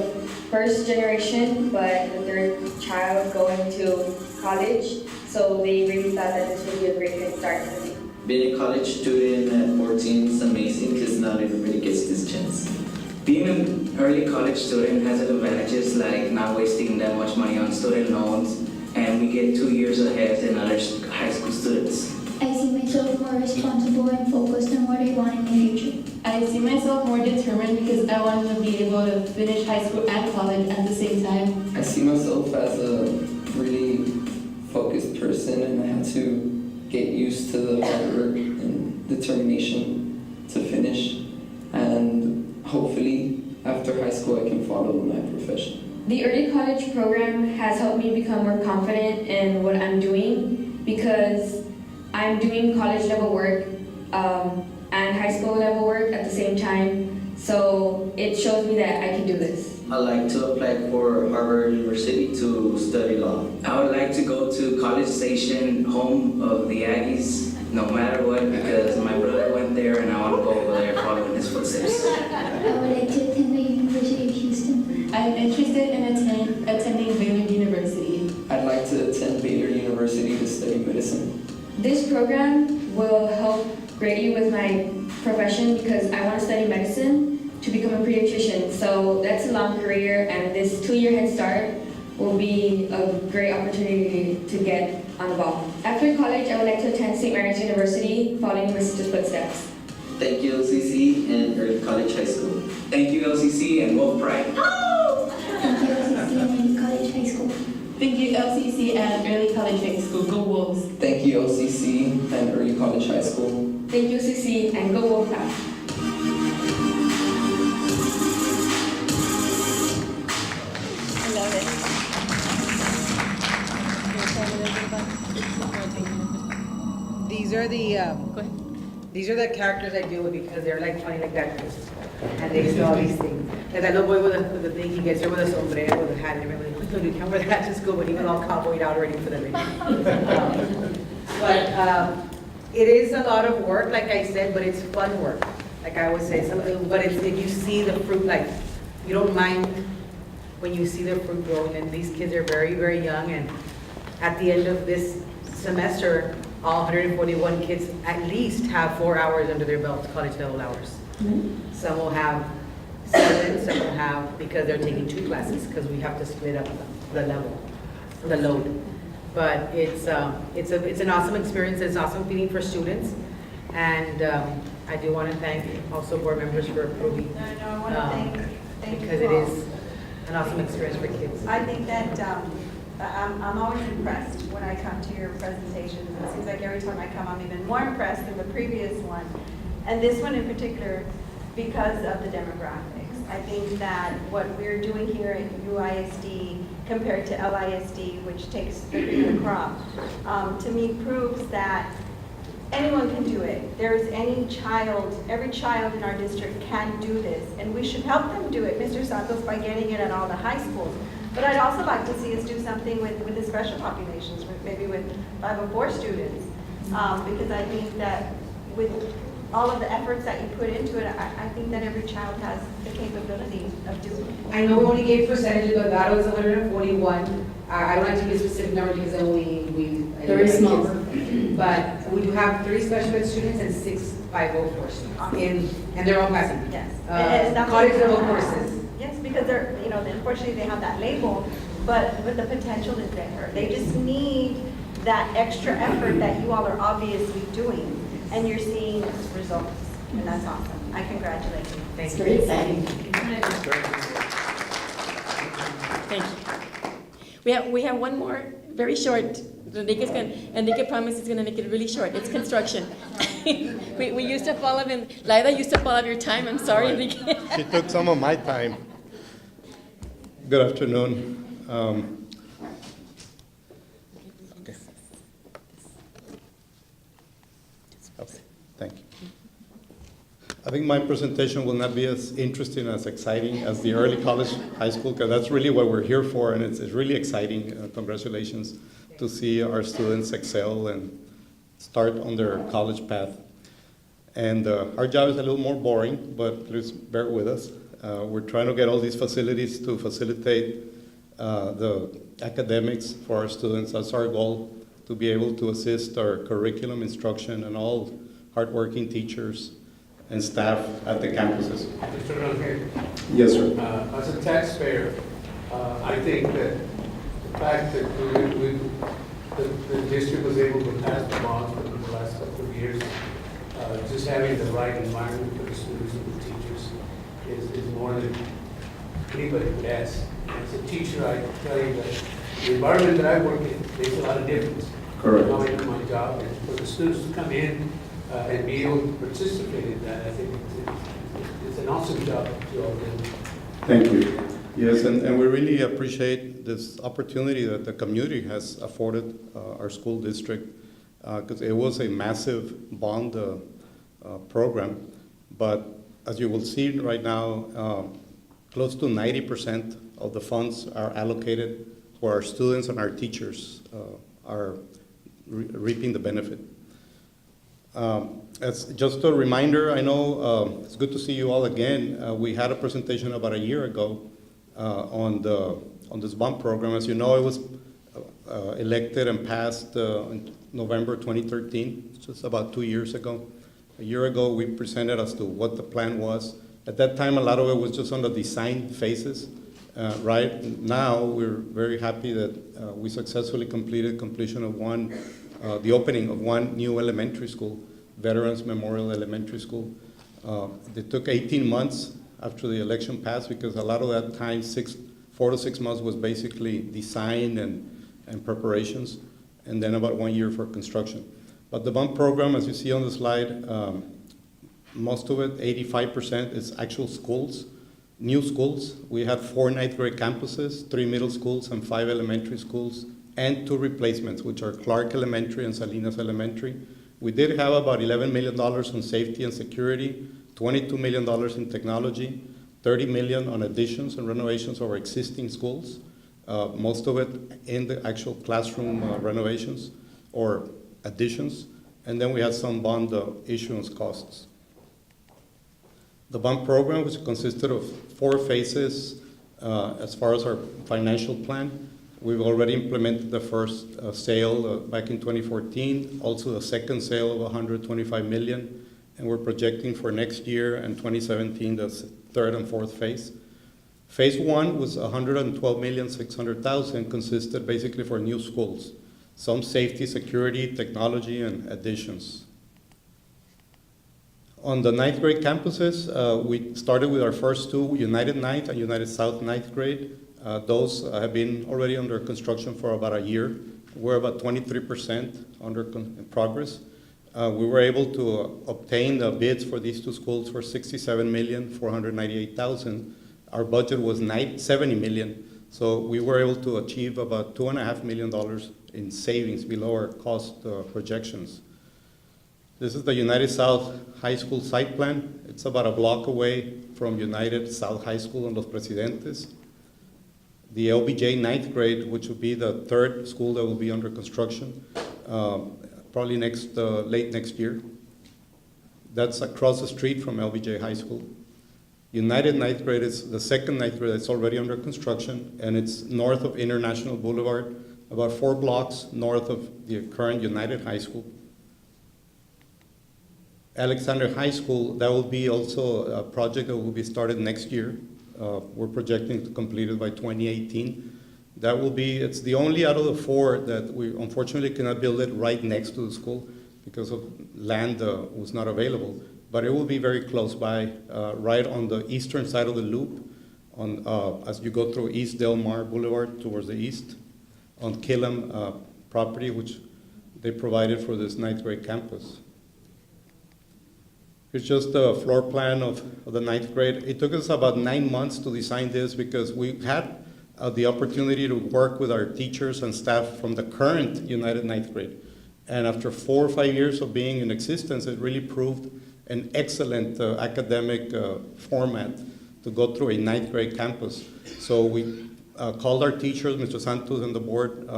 first generation, but the third child going to college, so they really thought that this would be a great head start for me. Being a college student at 14 is amazing because not everybody gets this chance. Being an early college student has advantages like not wasting that much money on student loans, and we get 2 years ahead than other high school students. I see myself more responsible and focused on what I want in the future. I see myself more determined because I want to be able to finish high school and college at the same time. I see myself as a really focused person, and I had to get used to the hard work and determination to finish, and hopefully after high school I can follow my profession. The early college program has helped me become more confident in what I'm doing because I'm doing college level work and high school level work at the same time, so it shows me that I can do this. I'd like to apply for Harvard University to study law. I would like to go to College Station, home of the Aggies, no matter what, because my brother went there and I want to go over there following his footsteps. I would like to attend the University of Houston. I'm interested in attending Baylor University. I'd like to attend Baylor University to study medicine. This program will help greatly with my profession because I want to study medicine to become a pediatrician. So that's a long career, and this 2-year head start will be a great opportunity to get on the ball. After college, I would like to attend St. Mary's University, following my sister's footsteps. Thank you, LCC and Early College High School. Thank you, LCC and Wolf Pride. Oh! Thank you, LCC and Early College High School. Thank you, LCC and Early College High School. Go Wolves. Thank you, LCC and Early College High School. Thank you, CC, and go Wolfpack. These are the characters I deal with because they're like funny like that. And they do all these things. Like that little boy with the thing, he gets there with a sombrero, with a hat, and everybody, like, look, you can't wear the hat to school, but he was all cowboyed out already for the day. It is a lot of work, like I said, but it's fun work. Like I always say, but it's, if you see the fruit, like, you don't mind when you see the fruit growing, and these kids are very, very young, and at the end of this semester, all 141 kids at least have 4 hours under their belts, college level hours. Some will have 7, some will have, because they're taking 2 classes, because we have to split up the level, the load. But it's an awesome experience, it's an awesome feeling for students, and I do want to thank also board members for approving. I want to thank because you it all. is an awesome experience for kids. I think that I'm always impressed when I come to your presentations. It seems like every time I come, I'm even more impressed than the previous one. And this one in particular, because of the demographics. I think that what we're doing here at UISD compared to LISD, which takes the cream of the crop, to me proves that anyone can do it. There's any child, every child in our district can do this, and we should help them do it, Mr. Santos, by getting it at all the high schools. But I'd also like to see us do something with the special populations, maybe with 504 students, because I think that with all of the efforts that you put into it, I think that every child has the capability of doing it. I know we only gave percentages, but that was 141. I don't like to give specific numbers because then we. Very small. But we do have 3 special ed students and 6 504 students, and they're all passing. Yes. And that's college what level they're- courses. Yes, because they're, unfortunately they have that label, but the potential is there. They just need that extra effort that you all are obviously doing, and you're seeing results, and that's awesome. I congratulate you. It's very exciting. Thank you. We have one more, very short. Enrique promised he's gonna make it really short. It's construction. we used up all of it. Laida used up all of your time. I'm sorry, Enrique. She took some of my time. Good afternoon. Okay. Okay, thank you. I think my presentation will not be as interesting, as exciting as the early college high school, because that's really what we're here for, and it's really exciting. Congratulations to see our students excel and start on their college path. And our job is a little more boring, but please bear with us. We're trying to get all these facilities to facilitate the academics for our students. That's our goal, to be able to assist our curriculum instruction and all hardworking teachers and staff at the campuses. Mr. Rangel, Yes, sir. as a taxpayer, I think that the fact that the district was able to pass the bonds for the last couple of years, just having the right environment for the students and the teachers is more than anybody could ask. As a teacher, I tell you that the environment that I work in makes a lot of difference. Correct. How I do my job, and for the students to come in and be able to participate in that, I think it's an awesome job that you all did. Thank you. Yes, and we really appreciate this opportunity that the community has afforded our school district, because it was a massive bond program. But as you will see right now, close to 90% of the funds are allocated for our students, and our teachers are reaping the benefit. As just a reminder, I know it's good to see you all again. We had a presentation about a year ago on this bond program. As you know, it was elected and passed in November 2013, just about 2 years ago. A year ago, we presented as to what the plan was. At that time, a lot of it was just on the design phases. Right now, we're very happy that we successfully completed the opening of one new elementary school, Veterans Memorial Elementary School. It took 18 months after the election passed, because a lot of that time, 4 to 6 months, was basically design and preparations, and then about 1 year for construction. But the bond program, as you see on the slide, most of it, 85%, is actual schools, new schools. We had 4 ninth grade campuses, 3 middle schools, and 5 elementary schools, and 2 replacements, which are Clark Elementary and Salinas Elementary. We did have about $11 million on safety and security, $22 million in technology, $30 million on additions and renovations of our existing schools, most of it in the actual classroom renovations or additions, and then we had some bond issuance costs. The bond program, which consisted of 4 phases as far as our financial plan. We've already implemented the first sale back in 2014, also the second sale of $125 million, and we're projecting for next year and 2017 the third and fourth phase. Phase 1 was $112,600,000, consisted basically for new schools, some safety, security, technology, and additions. On the ninth grade campuses, we started with our first 2, United Ninth and United South ninth grade. Those have been already under construction for about a year. We're about 23% in progress. We were able to obtain the bids for these 2 schools for $67,498,000. Our budget was $70 million, So we were able to achieve about $2.5 million in savings below our cost projections. This is the United South High School site plan. It's about a block away from United South High School in Los Presidentes. The LBJ ninth grade, which will be the third school that will be under construction, probably late next year. That's across the street from LBJ High School. United ninth grade is the second ninth grade that's already under construction, and it's north of International Boulevard, about 4 blocks north of the current United High School. Alexander High School, that will be also a project that will be started next year. We're projecting to complete it by 2018. That will be, it's the only out of the 4 that we unfortunately cannot build it right next to the school because of land was not available. But it will be very close by, right on the eastern side of the loop, as you go through East Del Mar Boulevard towards the east, on Killam property, which they provided for this ninth grade campus. Here's just a floor plan of the ninth grade. It took us about 9 months to design this because we had the opportunity to work with our teachers and staff from the current United ninth grade. And after 4 or 5 years of being in existence, it really proved an excellent academic format to go through a ninth grade campus. So we called our teachers, Mr. Santos and the board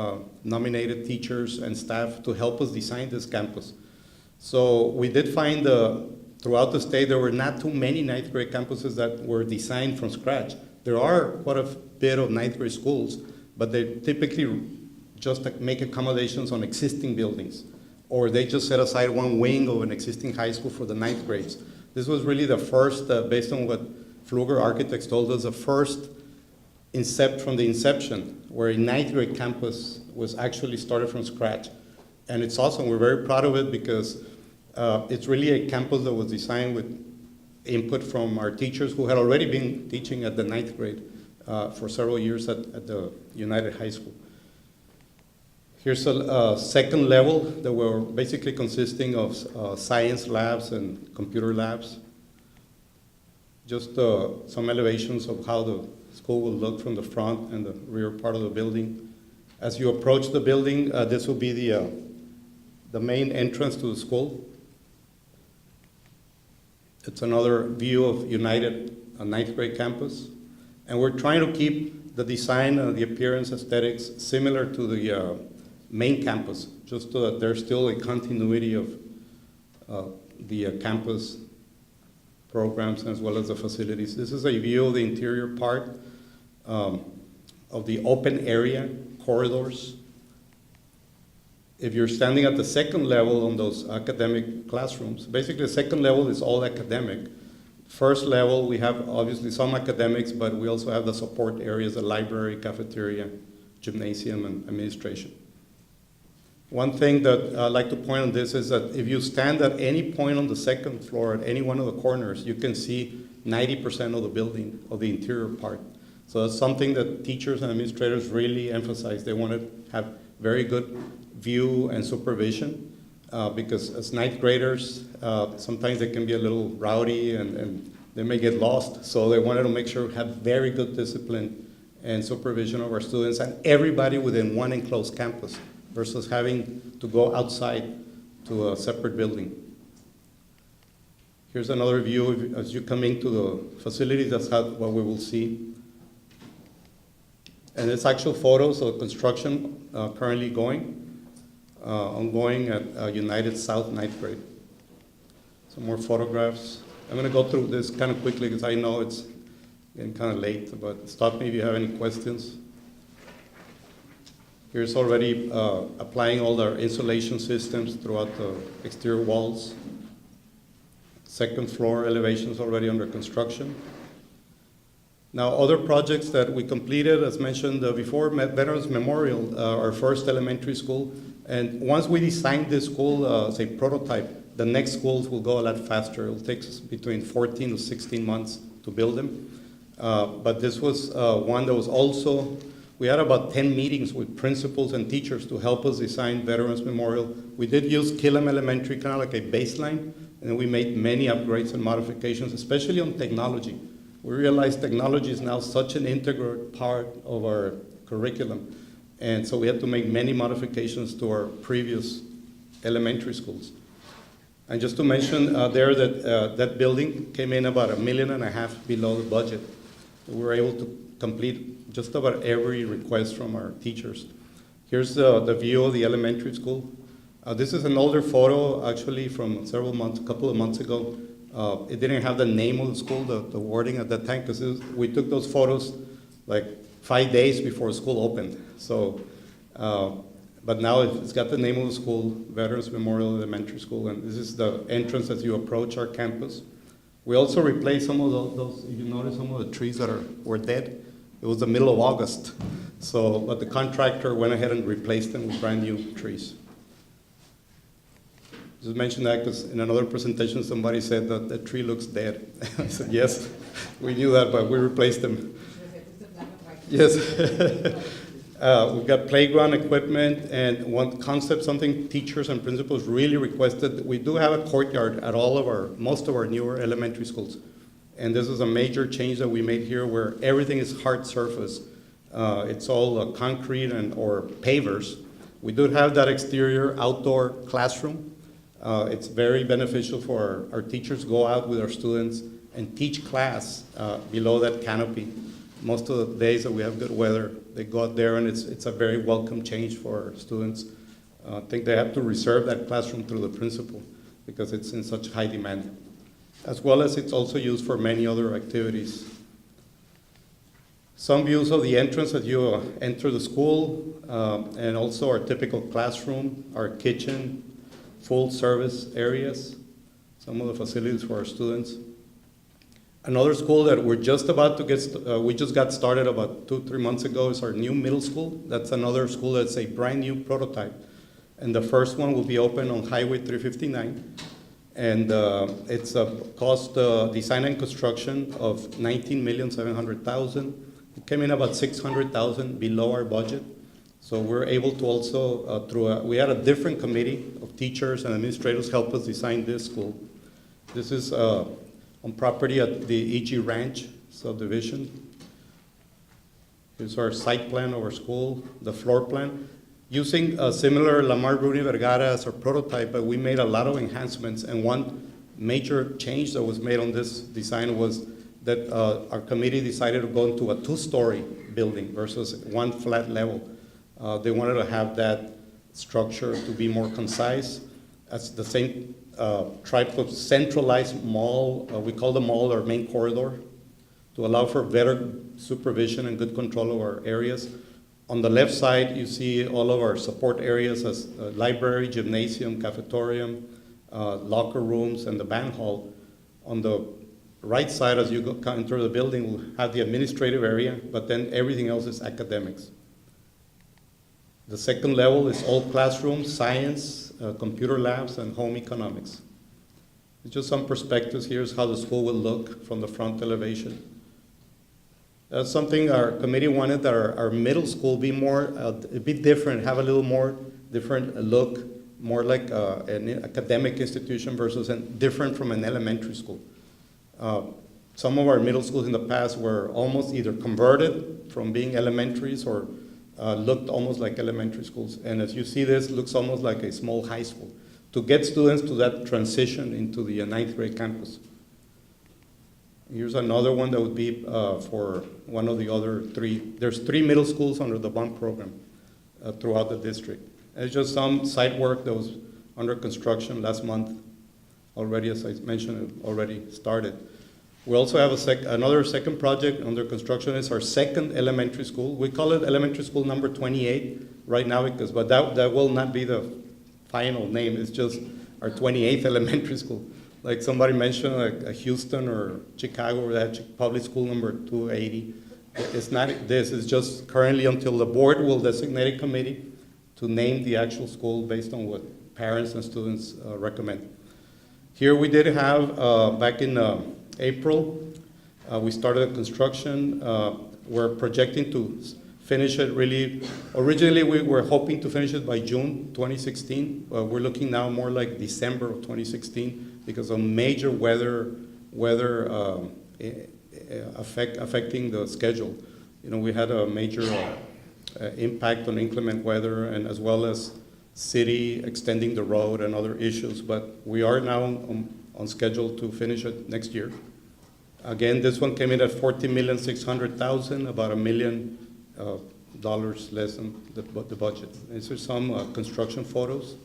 nominated teachers and staff to help us design this campus. So we did find throughout the state, there were not too many ninth grade campuses that were designed from scratch. There are quite a bit of ninth grade schools, but they typically just make accommodations on existing buildings, or they just set aside one wing of an existing high school for the ninth grades. This was really the first, based on what Pfluger Architects told us, the first from the inception, where a ninth grade campus was actually started from scratch. And it's awesome, we're very proud of it because it's really a campus that was designed with input from our teachers who had already been teaching at the ninth grade for several years at the United High School. Here's a second level that were basically consisting of science labs and computer labs. Just some elevations of how the school will look from the front and the rear part of the building. As you approach the building, this will be the main entrance to the school. It's another view of United ninth grade campus. And we're trying to keep the design and the appearance aesthetics similar to the main campus, just so that there's still a continuity of the campus programs as well as the facilities. This is a view of the interior part of the open area corridors. If you're standing at the second level on those academic classrooms, basically the second level is all academic. First level, we have obviously some academics, but we also have the support areas, the library, cafeteria, gymnasium, and administration. One thing that I'd like to point on this is that if you stand at any point on the second floor, at any one of the corners, you can see 90% of the building, of the interior part. So that's something that teachers and administrators really emphasize. They want to have very good view and supervision because as ninth graders, sometimes they can be a little rowdy and they may get lost. So they wanted to make sure we have very good discipline and supervision of our students and everybody within one enclosed campus versus having to go outside to a separate building. Here's another view as you come into the facilities. That's what we will see. And it's actual photos of construction currently ongoing at United South ninth grade. Some more photographs. I'm going to go through this kind of quickly because I know it's getting kind of late, but stop me if you have any questions. Here's already applying all our insulation systems throughout the exterior walls. Second floor elevations already under construction. Now, other projects that we completed, as mentioned before, Veterans Memorial, our first elementary school. And once we designed this school as a prototype, the next schools will go a lot faster. It will take us between 14 to 16 months to build them. But this was one that was also, we had about 10 meetings with principals and teachers to help us design Veterans Memorial. We did use Killam Elementary, kind of like a baseline, and we made many upgrades and modifications, especially on technology. We realized technology is now such an integral part of our curriculum, and so we had to make many modifications to our previous elementary schools. And just to mention there that that building came in about $1.5 million below the budget. We were able to complete just about every request from our teachers. Here's the view of the elementary school. This is an older photo, actually, from a couple of months ago. It didn't have the name of the school, the wording at that time, because we took those photos like 5 days before school opened. So, but now it's got the name of the school, Veterans Memorial Elementary School, and this is the entrance as you approach our campus. We also replaced some of those, if you notice, some of the trees that were dead. It was the middle of August, so, but the contractor went ahead and replaced them with brand new trees. Just mention that because in another presentation somebody said that the tree looks dead. I said, yes, we knew that, but we replaced them. Yes. We've got playground equipment, and one concept, something teachers and principals really requested. We do have a courtyard at most of our newer elementary schools. And this is a major change that we made here where everything is hard surface. It's all concrete or pavers. We do have that exterior outdoor classroom. It's very beneficial for our teachers to go out with our students and teach class below that canopy. Most of the days that we have good weather, they go out there, and it's a very welcome change for our students. I think they have to reserve that classroom through the principal because it's in such high demand, as well as it's also used for many other activities. Some views of the entrance as you enter the school, and also our typical classroom, our kitchen, full service areas, some of the facilities for our students. Another school that we're just about to we just got started about 2-3 months ago is our new middle school. That's another school that's a brand new prototype. And the first one will be open on Highway 359. And it's a cost, design and construction of $19,700,000. It came in about $600,000 below our budget. So we're able to also, we had a different committee of teachers and administrators help us design this school. This is on property at the E.G. Ranch subdivision. Here's our site plan of our school, the floor plan. Using a similar Lamar Bruni Vergara as our prototype, but we made a lot of enhancements, and one major change that was made on this design was that our committee decided to go into a 2-story building versus one flat level. They wanted to have that structure to be more concise. That's the same type of centralized mall, we call the mall our main corridor, to allow for better supervision and good control of our areas. On the left side, you see all of our support areas as library, gymnasium, cafeteria, locker rooms, and the band hall. On the right side, as you enter the building, we'll have the administrative area, but then everything else is academics. The second level is all classrooms, science, computer labs, and home economics. Just some perspectives. Here's how the school will look from the front elevation. That's something our committee wanted, that our middle school be more, a bit different, have a little more different look, more like an academic institution versus different from an elementary school. Some of our middle schools in the past were almost either converted from being elementaries or looked almost like elementary schools. And as you see, this looks almost like a small high school to get students to that transition into the 9th grade campus. Here's another one that would be for one of the other 3. There's 3 middle schools under the bond program throughout the district. It's just some site work that was under construction last month already, as I mentioned, it already started. We also have another second project under construction. It's our second elementary school. We call it elementary school number 28 right now, but that will not be the final name. It's just our 28th elementary school. Like somebody mentioned, like Houston or Chicago, where they have public school number 280. It's not this. It's just currently until the board will designate a committee to name the actual school based on what parents and students recommend. Here we did have, back in April, we started construction. We're projecting to finish it really, originally we were hoping to finish it by June 2016. We're looking now more like December of 2016 because of major weather affecting the schedule. You know, we had a major impact on inclement weather and as well as city extending the road and other issues, but we are now on schedule to finish it next year. Again, this one came in at $40,600,000, about $1 million less than the budget. These are some construction photos.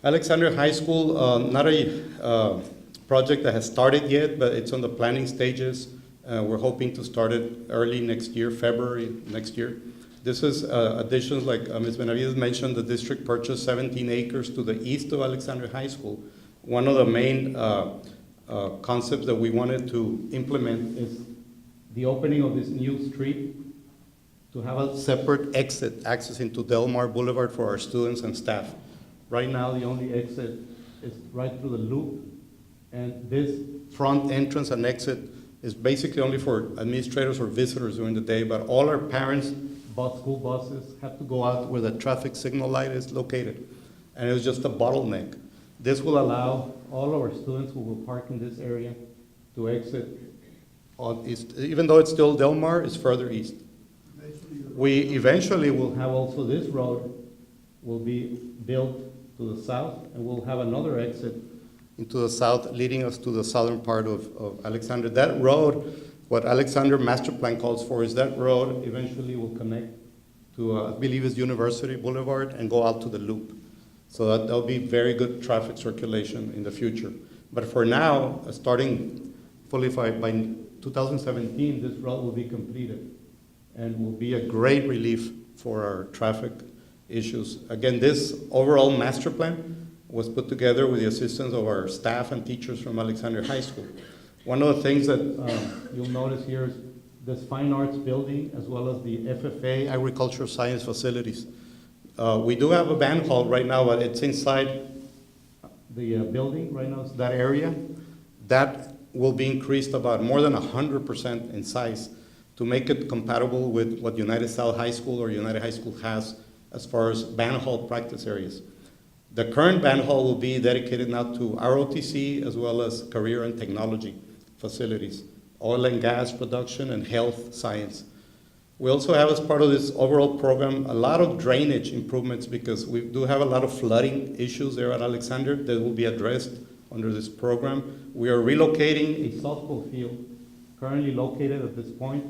Alexander High School, not a project that has started yet, but it's on the planning stages. We're hoping to start it early next year, February next year. This is additions, like Ms. Benavides mentioned, the district purchased 17 acres to the east of Alexander High School. One of the main concepts that we wanted to implement is the opening of this new street to have a separate exit access into Delmar Boulevard for our students and staff. Right now, the only exit is right through the loop, and this front entrance and exit is basically only for administrators or visitors during the day, but all our parents, school buses, have to go out where the traffic signal light is located, and it was just a bottleneck. This will allow all of our students who will park in this area to exit on east, even though it's still Delmar, it's further east. We eventually will have also this road will be built to the south, and we'll have another exit into the south, leading us to the southern part of Alexander. That road, what Alexander Master Plan calls for, is that road eventually will connect to, I believe it's University Boulevard, and go out to the loop. So that'll be very good traffic circulation in the future. But for now, starting fully by 2017, this road will be completed and will be a great relief for our traffic issues. Again, this overall master plan was put together with the assistance of our staff and teachers from Alexander High School. One of the things that you'll notice here is this fine arts building as well as the FFA agricultural science facilities. We do have a band hall right now, but it's inside the building right now, it's that area. That will be increased about more than 100% in size to make it compatible with what United South High School or United High School has as far as band hall practice areas. The current band hall will be dedicated now to ROTC as well as career and technology facilities, oil and gas production, and health science. We also have, as part of this overall program, a lot of drainage improvements because we do have a lot of flooding issues there at Alexander that will be addressed under this program. We are relocating a softball field currently located at this point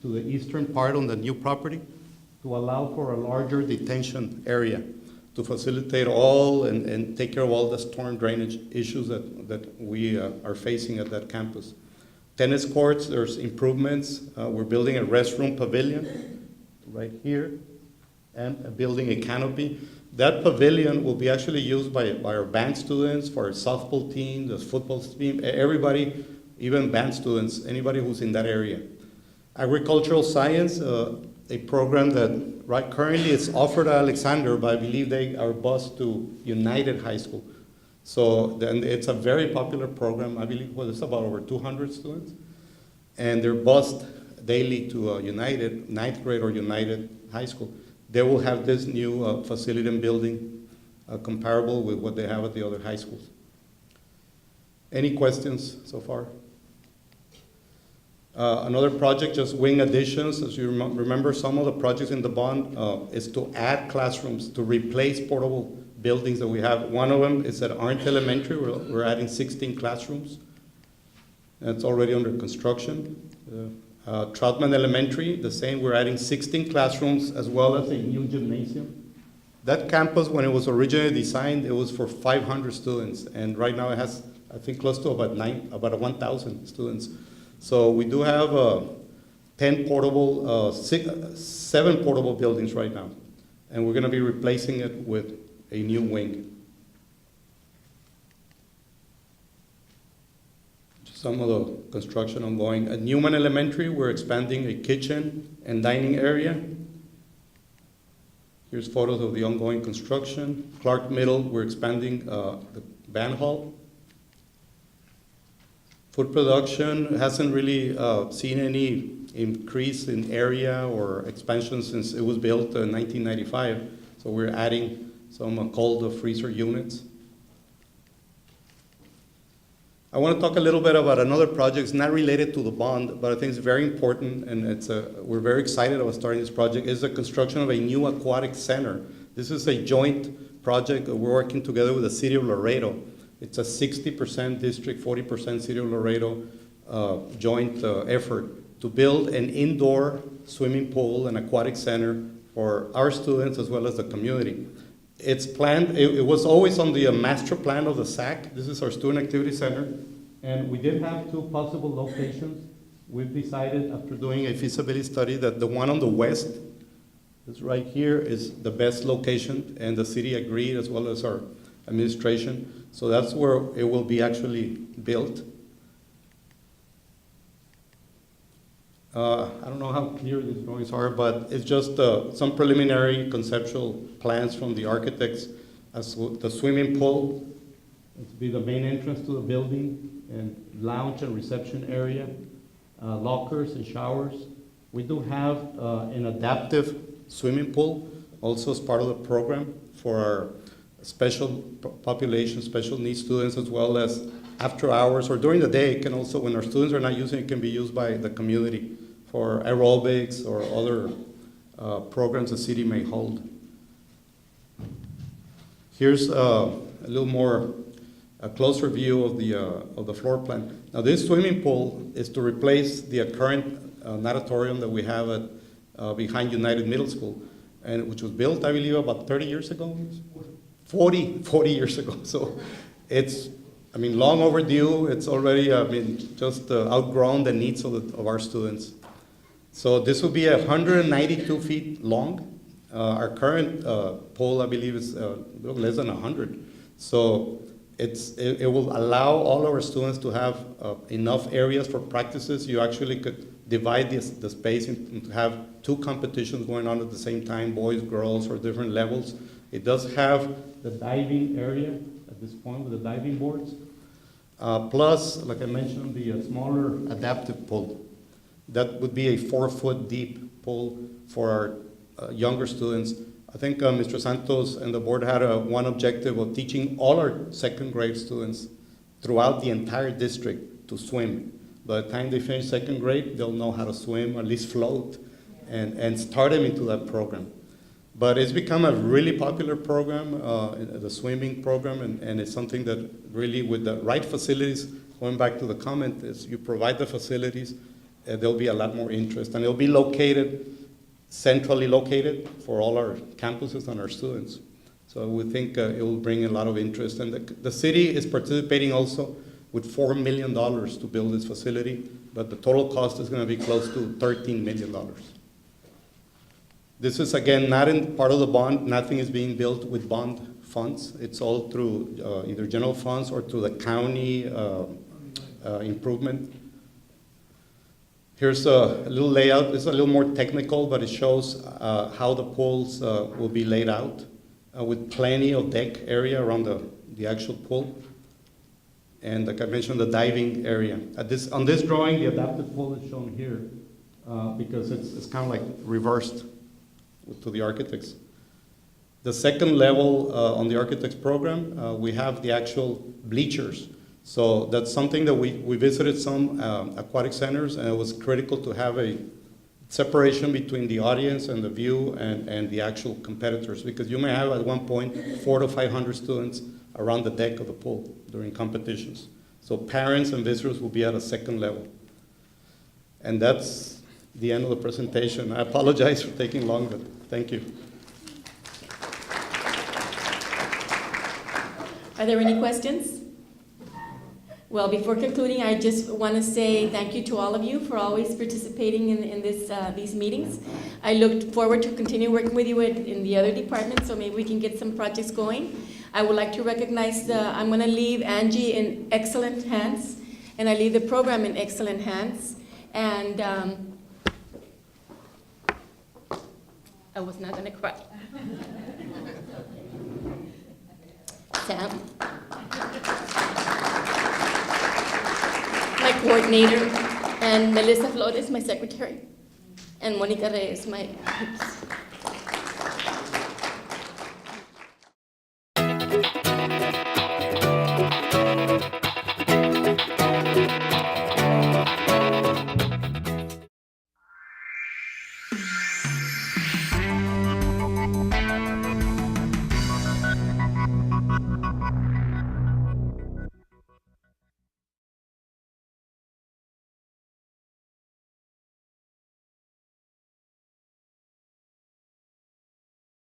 to the eastern part on the new property to allow for a larger detention area to facilitate all and take care of all the storm drainage issues that we are facing at that campus. Tennis courts, there's improvements. We're building a restroom pavilion right here and building a canopy. That pavilion will be actually used by our band students, for our softball team, the football team, everybody, even band students, anybody who's in that area. Agricultural science, a program that currently is offered at Alexander, but I believe they are bused to United High School. So then it's a very popular program. I believe it's about over 200 students. And they're bused daily to United, 9th grade or United High School. They will have this new facility and building comparable with what they have at the other high schools. Any questions so far? Another project, just wing additions. As you remember, some of the projects in the bond is to add classrooms, to replace portable buildings that we have. One of them is at Arndt Elementary. We're adding 16 classrooms. That's already under construction. Troutman Elementary, the same. We're adding 16 classrooms as well as a new gymnasium. That campus, when it was originally designed, it was for 500 students, and right now it has, I think, close to about 1,000 students. So we do have 7 portable buildings right now, and we're going to be replacing it with a new wing. Some of the construction ongoing. At Newman Elementary, we're expanding a kitchen and dining area. Here's photos of the ongoing construction. Clark Middle, we're expanding the band hall. Food production hasn't really seen any increase in area or expansion since it was built in 1995. So we're adding some cold freezer units. I want to talk a little bit about another project. It's not related to the bond, but I think it's very important, and we're very excited about starting this project. It's the construction of a new aquatic center. This is a joint project. We're working together with the City of Laredo. It's a 60% district, 40% City of Laredo joint effort to build an indoor swimming pool and aquatic center for our students as well as the community. It's planned, it was always on the master plan of the SAC. This is our Student Activity Center. And we did have two possible locations. We've decided after doing a feasibility study that the one on the west, this right here, is the best location, and the city agreed as well as our administration. So that's where it will be actually built. I don't know how clear these drawings are, but it's just some preliminary conceptual plans from the architects. As the swimming pool, it will be the main entrance to the building, and lounge and reception area, lockers and showers. We do have an adaptive swimming pool, also as part of the program for our special population, special needs students, as well as after hours or during the day. It can also, when our students are not using it, can be used by the community for aerobics or other programs the city may hold. Here's a little more, a closer view of the floor plan. Now this swimming pool is to replace the current natatorium that we have at behind United Middle School, and which was built, I believe, about 30 years ago, 40 years ago. So it's, I mean, long overdue. It's already, I mean, just outgrown the needs of our students. So this will be 192 feet long. Our current pool, I believe, is less than 100. So it will allow all our students to have enough areas for practices. You actually could divide the space and have two competitions going on at the same time, boys, girls, or different levels. It does have the diving area at this point with the diving boards. Plus, like I mentioned, the smaller adaptive pool. That would be a 4-foot deep pool for our younger students. I think Mr. Santos and the board had one objective of teaching all our second grade students throughout the entire district to swim. By the time they finish second grade, they'll know how to swim, or at least float, and start them into that program. But it's become a really popular program, the swimming program, and it's something that really, with the right facilities, going back to the comment, is you provide the facilities, there'll be a lot more interest, and it'll be located, centrally located for all our campuses and our students. So we think it will bring a lot of interest, and the city is participating also with $4 million to build this facility, but the total cost is going to be close to $13 million. This is, again, not in part of the bond. Nothing is being built with bond funds. It's all through either general funds or through the county improvement. Here's a little layout. It's a little more technical, but it shows how the pools will be laid out with plenty of deck area around the actual pool. And like I mentioned, the diving area. On this drawing, the adaptive pool is shown here because it's kind of like reversed to the architects. The second level on the architects program, we have the actual bleachers. So that's something that we visited some aquatic centers, and it was critical to have a separation between the audience and the view and the actual competitors, because you may have at one point 400 to 500 students around the deck of the pool during competitions. So parents and visitors will be at a second level. And that's the end of the presentation. I apologize for taking long, but thank you. Are there any questions? Well, before concluding, I just want to say thank you to all of you for always participating in these meetings. I look forward to continue working with you in the other departments, so maybe we can get some projects going. I would like to recognize I'm going to leave Angie in excellent hands, and I leave the program in excellent hands. And I was not going to cry. Sam, my coordinator, and Melissa Flores, my secretary, and Monica Reyes, my oops.